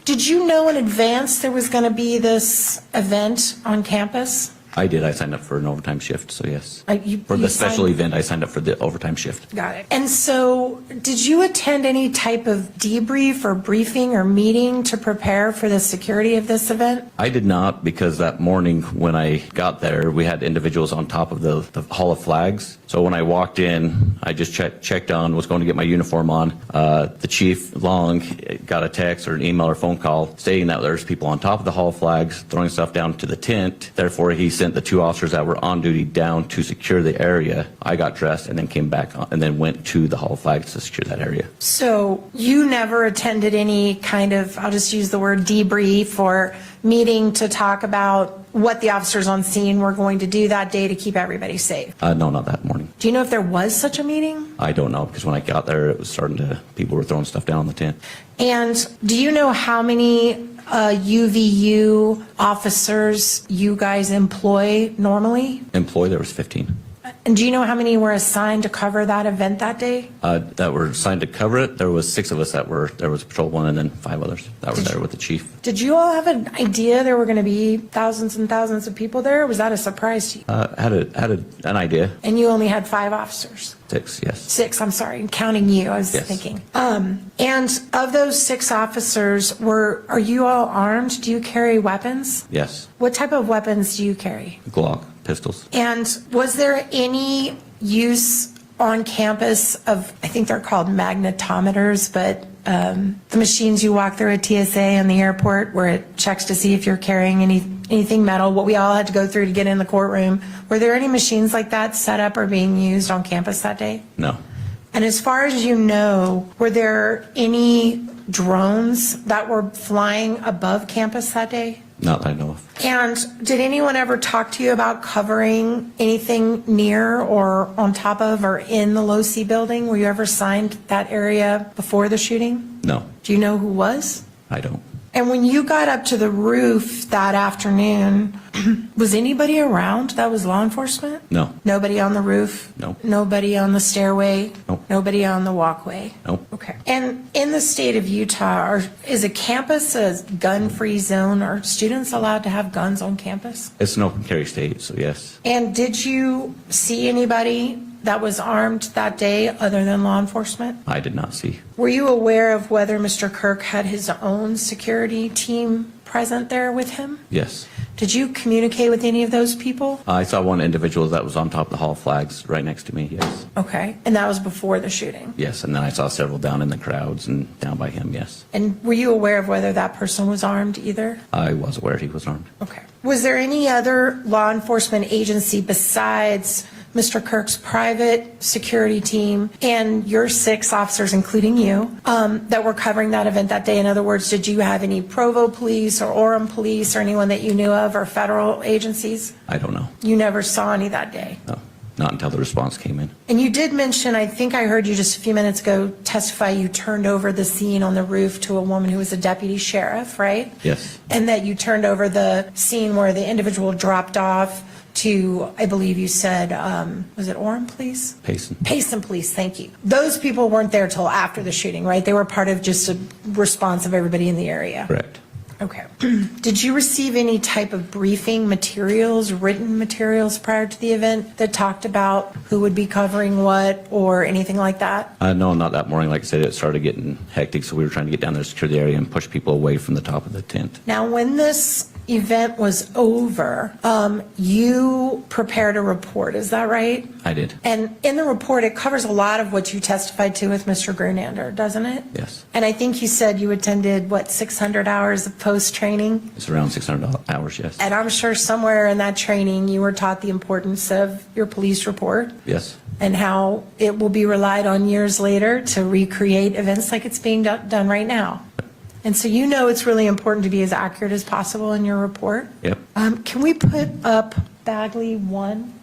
Did you know in advance there was going to be this event on campus? I did. I signed up for an overtime shift, so yes. For you the special signed- event, I signed up for the overtime shift. Got it. And so, did you attend any type of debrief or briefing or meeting to prepare for the security of this event? I did not, because that morning when I got there, we had individuals on top of the Hall of Flags. So when I walked in, I just checked on, was going to get my uniform on. The Chief Long got a text or an email or phone call stating that there's people on top of the Hall of Flags throwing stuff down to the tent. Therefore, he sent the 2 officers that were on duty down to secure the area. I got dressed and then came back on, and then went to the Hall of Flags to secure that area. So you never attended any kind of, I'll just use the word debrief or meeting to talk about what the officers on scene were going to do that day to keep everybody safe? No, not that morning. Do you know if there was such a meeting? I don't know, because when I got there, it was starting to, people were throwing stuff down on the tent. And do you know how many UVU officers you guys employ normally? Employee, there was 15. And do you know how many were assigned to cover that event that day? That were assigned to cover it. There was 6 of us that were, there was patrol 1 and then 5 others that were there with the chief. Did you all have an idea there were going to be thousands and thousands of people there? Or was that a surprise to you? Had an idea. And you only had 5 officers? 6, yes. 6, I'm sorry, counting you, I was Yes. thinking. And of those 6 officers, are you all armed? Do you carry weapons? Yes. What type of weapons do you carry? Glock, pistols. And was there any use on campus of, I think they're called magnetometers, but the machines you walk through at TSA in the airport where it checks to see if you're carrying anything metal, what we all had to go through to get in the courtroom. Were there any machines like that set up or being used on campus that day? No. And as far as you know, were there any drones that were flying above campus that day? Not that I know of. And did anyone ever talk to you about covering anything near or on top of or in the Low-C building? Were you ever assigned that area before the shooting? No, Do you know who was? I don't. And when you got up to the roof that afternoon, was anybody around that was law enforcement? No. Nobody on the roof? No. Nobody on the stairway? Nope. Nobody on the walkway? Nope. Okay. And in the state of Utah, is a campus a gun-free zone? Are students allowed to have guns on campus? It's an open carry state, so yes. And did you see anybody that was armed that day other than law enforcement? I did not see. Were you aware of whether Mr. Kirk had his own security team present there with him? Yes. Did you communicate with any of those people? I saw one individual that was on top of the Hall of Flags right next to me, yes. Okay. And that was before the shooting? Yes, and then I saw several down in the crowds and down by him, yes. And were you aware of whether that person was armed either? I was aware he was armed. Okay. Was there any other law enforcement agency besides Mr. Kirk's private security team and your 6 officers, including you, that were covering that event that day? In other words, did you have any Provo police or Orem police or anyone that you knew of or federal agencies? I don't know. You never saw any that day? No, not until the response came in. And you did mention, I think I heard you just a few minutes ago testify, you turned over the scene on the roof to a woman who was a deputy sheriff, right? Yes. And that you turned over the scene where the individual dropped off to, I believe you said, was it Orem Police? Payson. Payson Police, thank you. Those people weren't there till after the shooting, right? They were part of just a response of everybody in the area? Correct. Okay. Did you receive any type of briefing materials, written materials prior to the event that talked about who would be covering what or anything like that? No, not that morning. Like I said, it started getting hectic, so we were trying to get down there to secure the area and push people away from the top of the tent. Now, when this event was over, you prepared a report, is that right? I did. And in the report, it covers a lot of what you testified to with Mr. Grunander, doesn't it? Yes. And I think you said you attended, 600 hours of post-training? It's around 600 hours, yes. And I'm sure somewhere in that training, you were taught the importance of your police report Yes. and how it will be relied on years later to recreate events like it's being done right now. And so you know it's really important to be as accurate as possible in your report. Yep. Can we put up Bagley 1?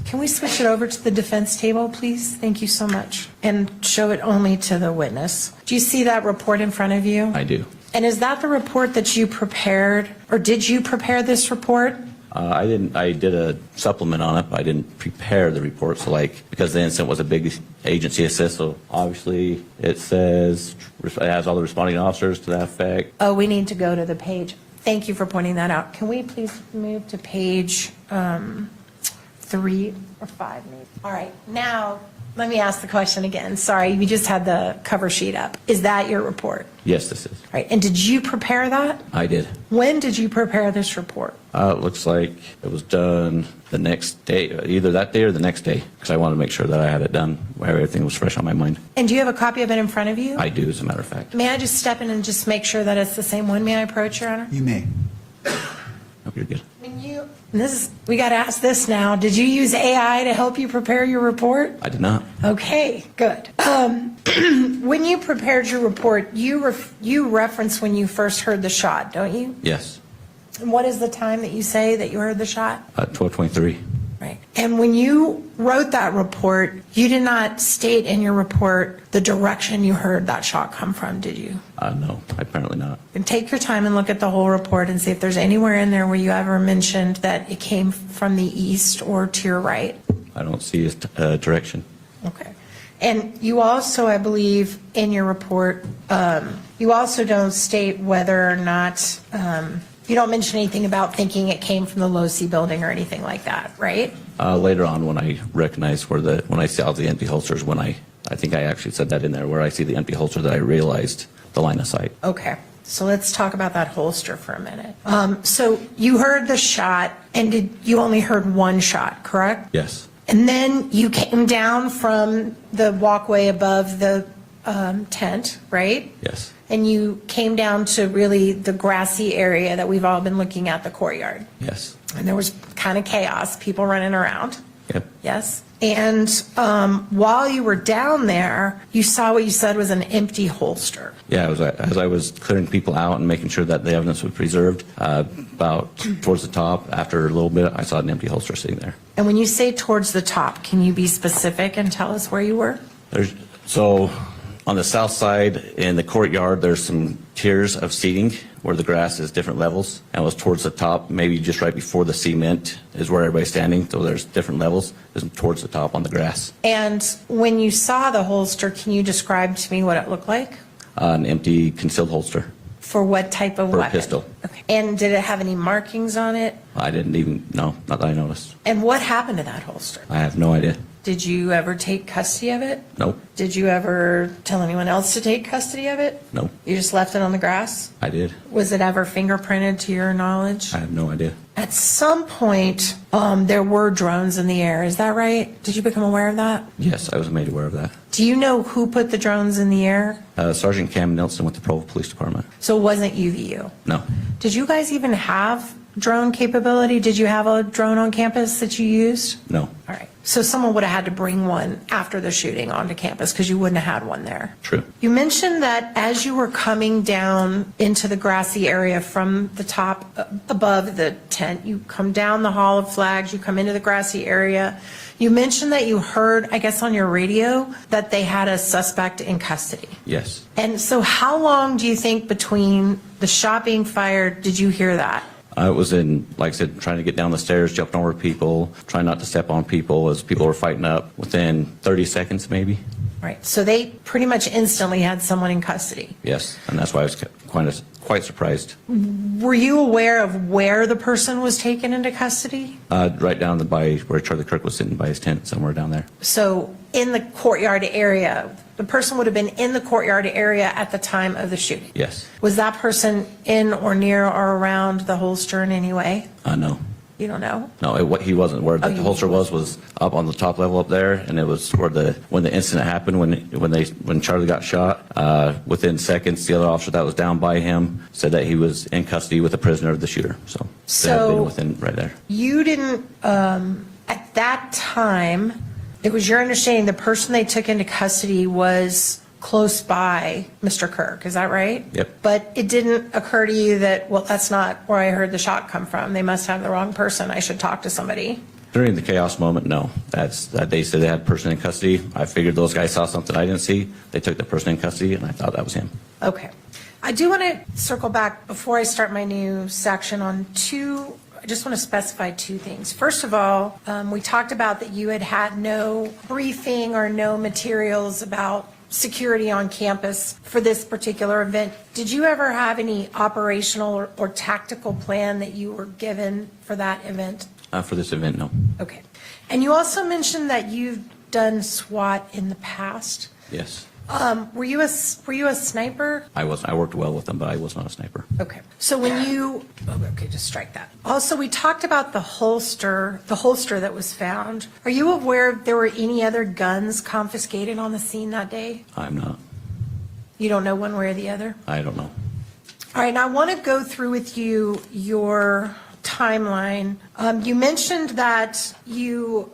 Can we switch it over to the defense table, please? Thank you so much. And show it only to the witness. Do you see that report in front of you? I do. And is that the report that you prepared, or did you prepare this report? I didn't. I did a supplement on it, but I didn't prepare the report. So, because the incident was a big agency assist, so obviously it says it has all the responding officers to that effect. Oh, we need to go to the page. Thank you for pointing that out. Can we please move to page 3 or 5, maybe? All right, now, let me ask the question again. Sorry, you just had the cover sheet up. Is that your report? Yes, this is. All right, and did you prepare that? I did. When did you prepare this report? It looks like it was done the next day, either that day or the next day, because I wanted to make sure that I had it done where everything was fresh on my mind. And do you have a copy of it in front of you? I do, as a matter of fact. May I just step in and just make sure that it's the same one? May I approach, Your Honor? You may. Hope you're good. We got to ask this now. Did you use AI to help you prepare your report? I did not. Okay, good. When you prepared your report, you referenced when you first heard the shot, don't you? Yes. And what is the time that you say that you heard the shot? 12:23. Right. And when you wrote that report, you did not state in your report the direction you heard that shot come from, did you? No, apparently not. And take your time and look at the whole report and see if there's anywhere in there where you ever mentioned that it came from the east or to your right. I don't see a direction. Okay. And you also, I believe, in your report, you also don't state whether or not, you don't mention anything about thinking it came from the Low-C building or anything like that, right? Later on, when I recognize when I saw the empty holsters, I think I actually said that in there, where I see the empty holster, that I realized the line of sight. Okay. So let's talk about that holster for a minute. So you heard the shot, and you only heard one shot, correct? Yes. And then you came down from the walkway above the tent, right? Yes. And you came down to really the grassy area that we've all been looking at, the courtyard. Yes. And there was kind of chaos, people running around. Yep. Yes. And while you were down there, you saw what you said was an empty holster. Yeah, as I was clearing people out and making sure that the evidence was preserved, about towards the top, after a little bit, I saw an empty holster sitting there. And when you say towards the top, can you be specific and tell us where you were? So on the south side in the courtyard, there's some tiers of seating where the grass is different levels, and it was towards the top, maybe just right before the cement is where everybody's standing. So there's different levels. It's towards the top on the grass. And when you saw the holster, can you describe to me what it looked like? An empty concealed holster. For what type of For a weapon? pistol. Okay. And did it have any markings on it? I didn't even know, not that I noticed. And what happened to that holster? I have no idea. Did you ever take custody of it? Nope. Did you ever tell anyone else to take custody of it? Nope. You just left it on the grass? I did. Was it ever fingerprinted to your knowledge? I have no idea. At some point, there were drones in the air, is that right? Did you become aware of that? Yes, I was made aware of that. Do you know who put the drones in the air? Sergeant Cam Nelson with the Provo Police Department. So it wasn't UVU? No. Did you guys even have drone capability? Did you have a drone on campus that you used? No. All right. So someone would have had to bring one after the shooting onto campus because you wouldn't have had one there. True. You mentioned that as you were coming down into the grassy area from the top above the tent, you come down the Hall of Flags, you come into the grassy area. You mentioned that you heard, I guess on your radio, that they had a suspect in custody. Yes. And so how long do you think between the shot being fired did you hear that? I was in, like I said, trying to get down the stairs, jumping over people, trying not to step on people as people were fighting up within 30 seconds maybe. Right. So they pretty much instantly had someone in custody. Yes, and that's why I was quite surprised. Were you aware of where the person was taken into custody? Right down by where Charlie Kirk was sitting by his tent, somewhere down there. So in the courtyard area, the person would have been in the courtyard area at the time of the shooting? Yes. Was that person in or near or around the holster in any way? No. You don't know? No, he wasn't. Where the you- holster was up on the top level up there, and it was where when the incident happened, when Charlie got shot. Within seconds, the other officer that was down by him said that he was in custody with a prisoner of the shooter. So they had been within right there. You didn't, at that time, it was your understanding the person they took into custody was close by Mr. Kirk, is that right? Yep. But it didn't occur to you that, well, that's not where I heard the shot come from. They must have the wrong person. I should talk to somebody. During the chaos moment, no. That they said they had a person in custody. I figured those guys saw something I didn't see. They took the person in custody, and I thought that was him. Okay. I do want to circle back before I start my new section on I just want to specify two things. First of all, we talked about that you had no briefing or no materials about security on campus for this particular event. Did you ever have any operational or tactical plan that you were given for that event? For this event, no. Okay. And you also mentioned that you've done SWAT in the past. Yes. Were you a sniper? I worked well with them, but I was not a sniper. Okay. So when you, okay, just strike that. Also, we talked about the holster that was found. Are you aware if there were any other guns confiscated on the scene that day? I'm not. You don't know one way or the other? I don't know. All right, now I want to go through with you your timeline. You mentioned that you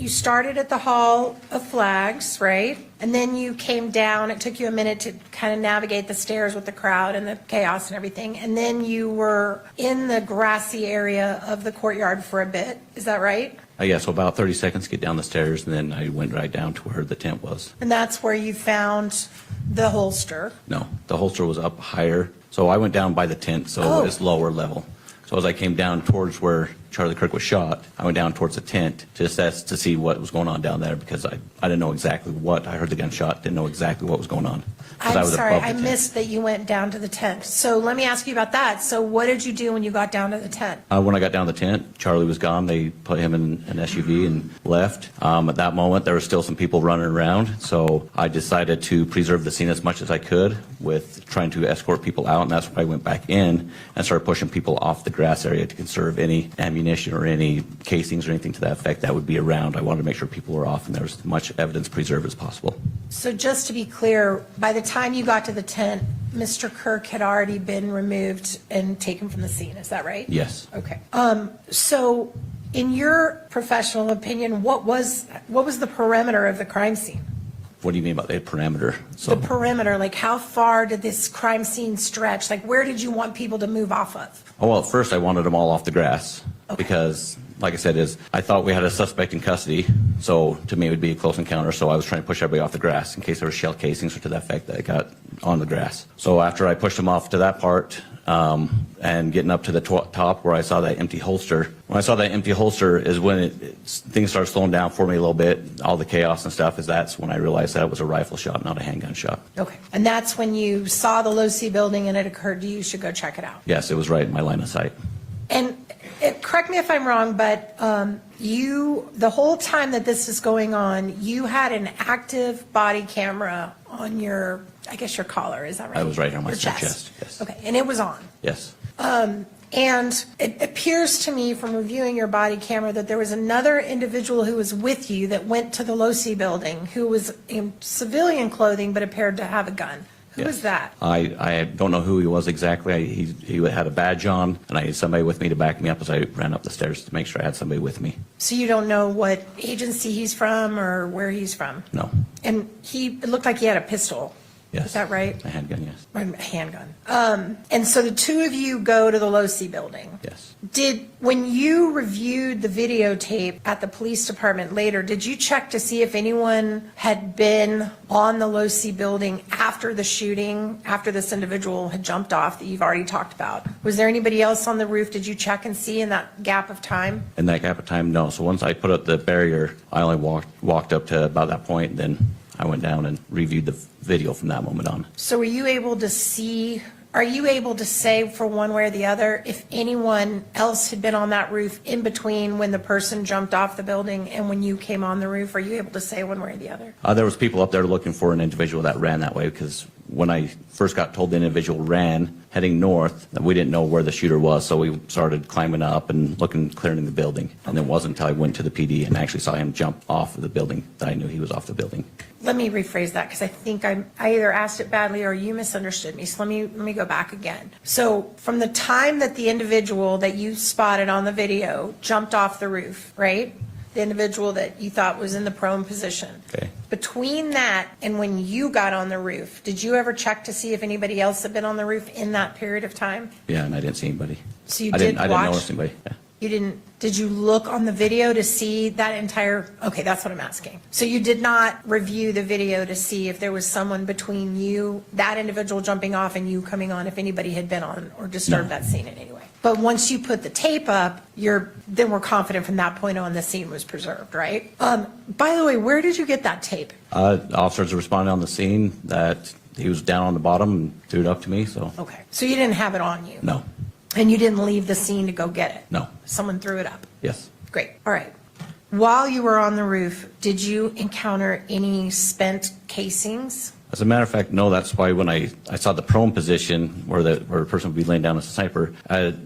started at the Hall of Flags, right? And then you came down. It took you a minute to kind of navigate the stairs with the crowd and the chaos and everything. And then you were in the grassy area of the courtyard for a bit. Is that right? Yeah, so about 30 seconds to get down the stairs, and then I went right down to where the tent was. And that's where you found the holster. No, the holster was up higher. So I went down by the tent, so it was lower level. So as I came down towards where Charlie Kirk was shot, I went down towards the tent to assess to see what was going on down there, because I didn't know exactly what. I heard the gunshot, didn't know exactly what was going on. I'm sorry, I missed that you went down to the tent. So let me ask you about that. So what did you do when you got down to the tent? When I got down to the tent, Charlie was gone. They put him in an SUV and left. At that moment, there were still some people running around, so I decided to preserve the scene as much as I could with trying to escort people out, and that's when I went back in and started pushing people off the grass area to conserve any ammunition or any casings or anything to that effect that would be around. I wanted to make sure people were off and there was as much evidence preserved as possible. So just to be clear, by the time you got to the tent, Mr. Kirk had already been removed and taken from the scene, is that right? Yes. Okay. So in your professional opinion, what was the perimeter of the crime scene? What do you mean by the perimeter? So, The perimeter, like how far did this crime scene stretch? Like where did you want people to move off of? well, at first I wanted them all off the grass Okay. because, like I said, I thought we had a suspect in custody, so to me it would be a close encounter, so I was trying to push everybody off the grass in case there were shell casings or to that effect that got on the grass. So after I pushed them off to that part, and getting up to the top where I saw that empty holster. When I saw that empty holster is when things started slowing down for me a little bit. All the chaos and stuff that's when I realized that it was a rifle shot, not a handgun shot. Okay. And that's when you saw the Low-C building and it occurred to you should go check it out. Yes, it was right in my line of sight. And correct me if I'm wrong, but the whole time that this is going on, you had an active body camera on your, I guess your collar, is that right? I was right here on my Your chest, yes. Okay, and it was on. Yes. And it appears to me from reviewing your body camera that there was another individual who was with you that went to the Low-C building who was in civilian clothing but appeared to have a gun. Who Yes. was that? I don't know who he was exactly. He had a badge on, and I had somebody with me to back me up as I ran up the stairs to make sure I had somebody with me. So you don't know what agency he's from or where he's from? No. And it looked like he had a pistol. Yes. Is that right? A handgun, yes. A handgun. And so the two of you go to the Low-C building. Yes. When you reviewed the videotape at the police department later, did you check to see if anyone had been on the Low-C building after the shooting, after this individual had jumped off that you've already talked about? Was there anybody else on the roof? Did you check and see in that gap of time? In that gap of time, no. So once I put up the barrier, I only walked up to about that point, and then I went down and reviewed the video from that moment on. So are you able to say for one way or the other if anyone else had been on that roof in between when the person jumped off the building and when you came on the roof? Are you able to say one way or the other? There was people up there looking for an individual that ran that way, because when I first got told the individual ran heading north, we didn't know where the shooter was, so we started climbing up and looking, clearing the building. And it wasn't until I went to the PD and actually saw him jump off of the building that I knew he was off the building. Let me rephrase that because I think I either asked it badly or you misunderstood me. So let me go back again. So from the time that the individual that you spotted on the video jumped off the roof, right? The individual that you thought was in the prone position. Okay. Between that and when you got on the roof, did you ever check to see if anybody else had been on the roof in that period of time? Yeah, and I didn't see anybody. So you I did didn't watch? notice anybody. Yeah. Did you look on the video to see that entire, okay, that's what I'm asking. So you did not review the video to see if there was someone between you, that individual jumping off and you coming on, if anybody had been on or disturbed No. that scene in any way? But once you put the tape up, then we're confident from that point on the scene was preserved, right? By the way, where did you get that tape? Officers responded on the scene that he was down on the bottom and threw it up to me, so. Okay, so you didn't have it on you? No, And you didn't leave the scene to go get it? no, Someone threw it up? yes. Great, all right. While you were on the roof, did you encounter any spent casings? As a matter of fact, no, that's why when I saw the prone position where a person would be laying down as a sniper,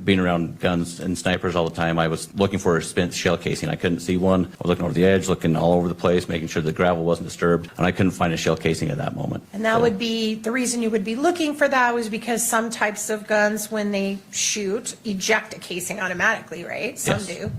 being around guns and snipers all the time, I was looking for a spent shell casing. I couldn't see one. I was looking over the edge, looking all over the place, making sure the gravel wasn't disturbed, and I couldn't find a shell casing at that moment. And that would be, the reason you would be looking for that was because some types of guns, when they shoot, eject a casing automatically, right? Some Yes. do,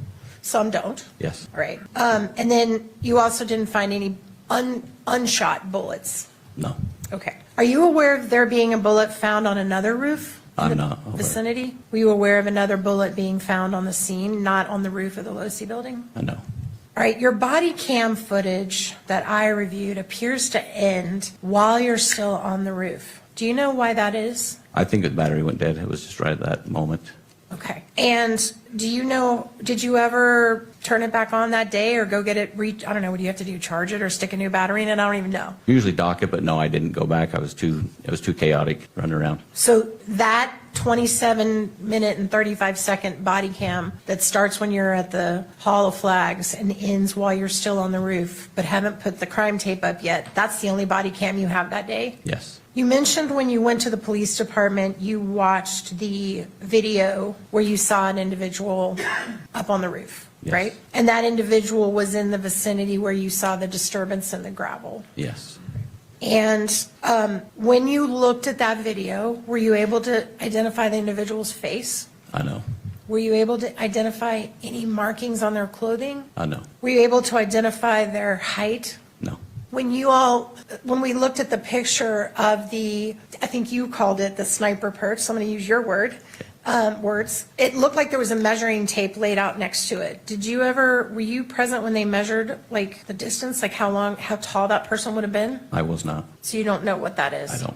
some don't. Yes. All right. And then you also didn't find any unshot bullets? No, Okay. Are you aware of there being a bullet found on another roof? in I'm the not aware. Vicinity? Were you aware of another bullet being found on the scene, not on the roof of the Losi building? no. All right, your body cam footage that I reviewed appears to end while you're still on the roof. Do you know why that is? I think the battery went dead. It was just right at that moment. Okay. And do you know, did you ever turn it back on that day or go get it, I don't know, what do you have to do, charge it or stick a new battery in it? I don't even know. Usually dock it, but no, I didn't go back. It was too chaotic running around. So that 27-minute and 35-second body cam that starts when you're at the Hall of Flags and ends while you're still on the roof, but haven't put the crime tape up yet, that's the only body cam you have that day? Yes. You mentioned when you went to the police department, you watched the video where you saw an individual up on the roof, Yes. right? And that individual was in the vicinity where you saw the disturbance in the gravel. Yes. And when you looked at that video, were you able to identify the individual's face? I know. Were you able to identify any markings on their clothing? I know. Were you able to identify their height? No. When we looked at the picture of I think you called it the sniper perch, so I'm going to use your words, it looked like there was a measuring tape laid out next to it. Were you present when they measured like the distance, like how tall that person would have been? I was not. So you don't know what that is? I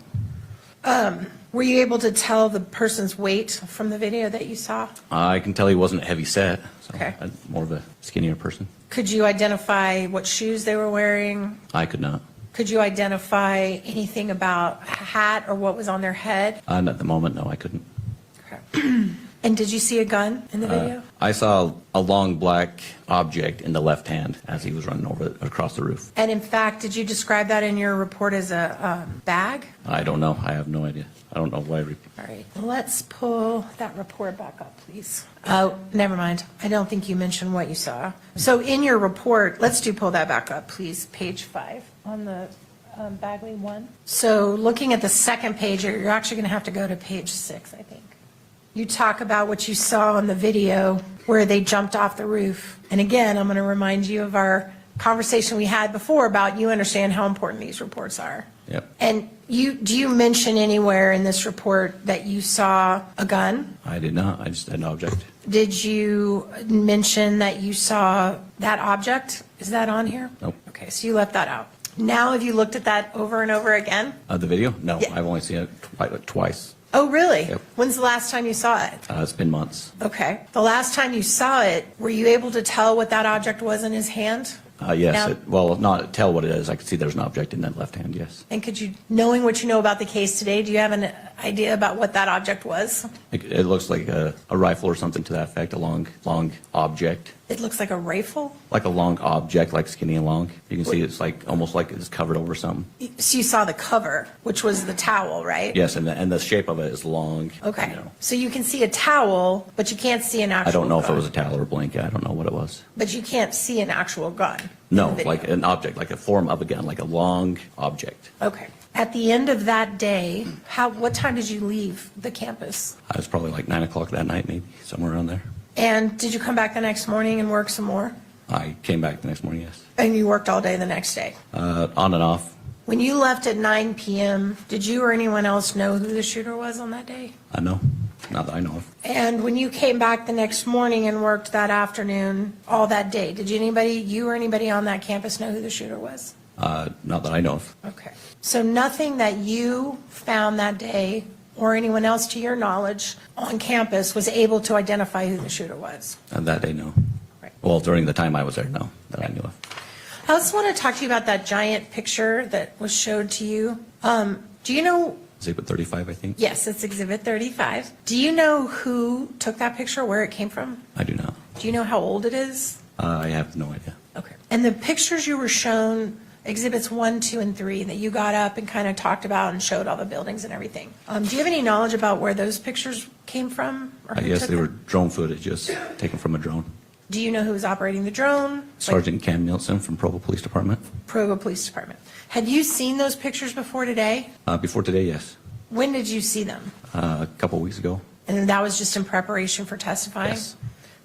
don't. Were you able to tell the person's weight from the video that you saw? I can tell he wasn't heavy set, so Okay. I'm more of a skinnier person. Could you identify what shoes they were wearing? I could not. Could you identify anything about a hat or what was on their head? At the moment, no, I couldn't. And did you see a gun in the video? I saw a long black object in the left hand as he was running across the roof. And in fact, did you describe that in your report as a bag? I don't know. I have no idea. I don't know why. All right, let's pull that report back up, please. Oh, never mind. I don't think you mentioned what you saw. So in your report, pull that back up, please, page 5 on the Bagley one. So looking at the second page, you're actually going to have to go to page 6, I think. You talk about what you saw on the video where they jumped off the roof. And again, I'm going to remind you of our conversation we had before about you understand how important these reports are. Yep. And do you mention anywhere in this report that you saw a gun? I did not. I just had an object. Did you mention that you saw that object? Is that on here? Nope. Okay, so you left that out. Now, have you looked at that over and over again? The video? No, Yeah. I've only seen it twice. Oh, really? Yep. When's the last time you saw it? It's been months. Okay. The last time you saw it, were you able to tell what that object was in his hand? Yes. Now- Well, not tell what it is. I could see there's an object in that left hand, yes. And knowing what you know about the case today, do you have an idea about what that object was? It looks like a rifle or something to that effect, a long object. It looks like a rifle? Like a long object, like skinny and long. You can see it's like almost like it's covered over something. So you saw the cover, which was the towel, right? Yes, and the shape of it is long. Okay. You know. So you can see a towel, but you can't see an actual I don't know if it gun. was a towel or a blanket. I don't know what it was. But you can't see an actual gun? in No, the video. like an object, like a form of a gun, like a long object. Okay. At the end of that day, what time did you leave the campus? It was probably like 9 o'clock that night, maybe, somewhere around there. And did you come back the next morning and work some more? I came back the next morning, yes. And you worked all day the next day? On and off. When you left at 9 p.m., did you or anyone else know who the shooter was on that day? I know. Not that I know of. And when you came back the next morning and worked that afternoon, all that day, did you or anybody on that campus know who the shooter was? Not that I know of. Okay. So nothing that you found that day or anyone else to your knowledge on campus was able to identify who the shooter was? That day, no. Right. Well, during the time I was there, no, that I knew of. I also want to talk to you about that giant picture that was showed to you. Do you know, Exhibit 35, I think? yes, it's Exhibit 35. Do you know who took that picture, where it came from? I do not. Do you know how old it is? I have no idea. Okay. And the pictures you were shown, Exhibits 1, 2, and 3, that you got up and kind of talked about and showed all the buildings and everything. Do you have any knowledge about where those pictures came from? Or who Yes, took they were them? drone footage, just taken from a drone. Do you know who was operating the drone? Like Sergeant Cam Nielsen from Provo Police Department. Provo Police Department. Had you seen those pictures before today? Before today, yes. When did you see them? A couple weeks ago. And that was just in preparation for testifying? Yes.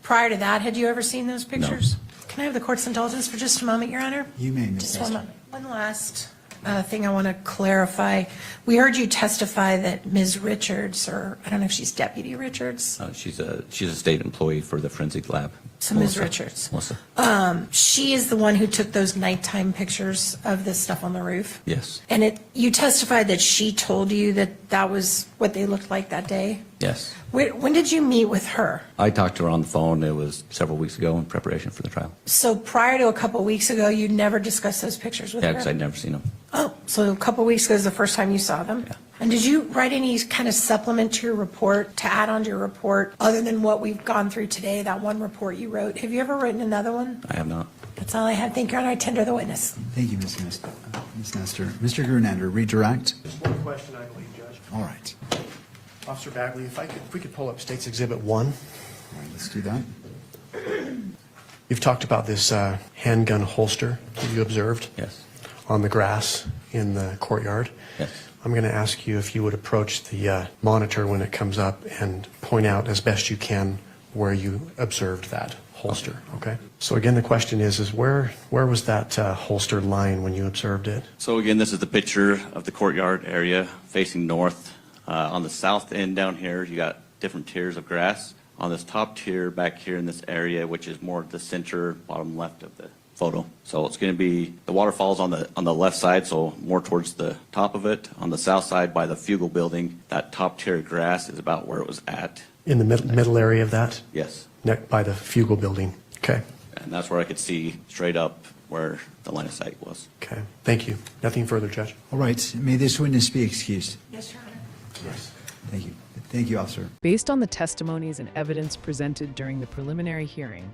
Prior to that, had you ever seen those pictures? Can I have the court's indulgence for just a moment, Your Honor? You may, Ms. Just one Nestor. moment. One last thing I want to clarify. We heard you testify that Ms. Richards, or I don't know if she's Deputy Richards, She's a state employee for the forensic lab. so Ms. Richards. Melissa. She is the one who took those nighttime pictures of this stuff on the roof? Yes. And you testified that she told you that that was what they looked like that day? Yes. When did you meet with her? I talked to her on the phone. It was several weeks ago in preparation for the trial. So prior to a couple weeks ago, you never discussed those pictures with Yeah, her? because I'd never seen them. Oh, so a couple weeks ago is the first time you saw them? Yeah. And did you write any kind of supplement to your report, to add on to your report, other than what we've gone through today, that one report you wrote? Have you ever written another one? I have not. That's all I have. Thank you, Your Honor. I tender the witness. Thank you, Ms. Nestor. Mr. Grunander, redirect. Just one question, I believe, Judge. All right. Officer Bagley, if we could pull up State's Exhibit 1. All right, let's do that. You've talked about this handgun holster that you observed Yes. on the grass in the courtyard. Yes. I'm going to ask you if you would approach the monitor when it comes up and point out as best you can where you observed that holster, okay? So again, the question is where was that holster lying when you observed it? So again, this is the picture of the courtyard area facing north. On the south end down here, you got different tiers of grass. On this top tier back here in this area, which is more the center, bottom left of the photo. So it's going to be, the waterfall's on the left side, so more towards the top of it. On the south side by the Fugal building, that top tier of grass is about where it was at. In the middle area of that? Yes. By the Fugal building. Okay. And that's where I could see straight up where the line of sight was. Okay. Thank you. Nothing further, Judge. All right, may this witness be excused. Yes, Your Honor. Yes. Thank you. Thank you, officer. Based on the testimonies and evidence presented during the preliminary hearing,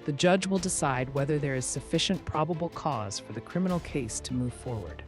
the judge will decide whether there is sufficient probable cause for the criminal case to move forward.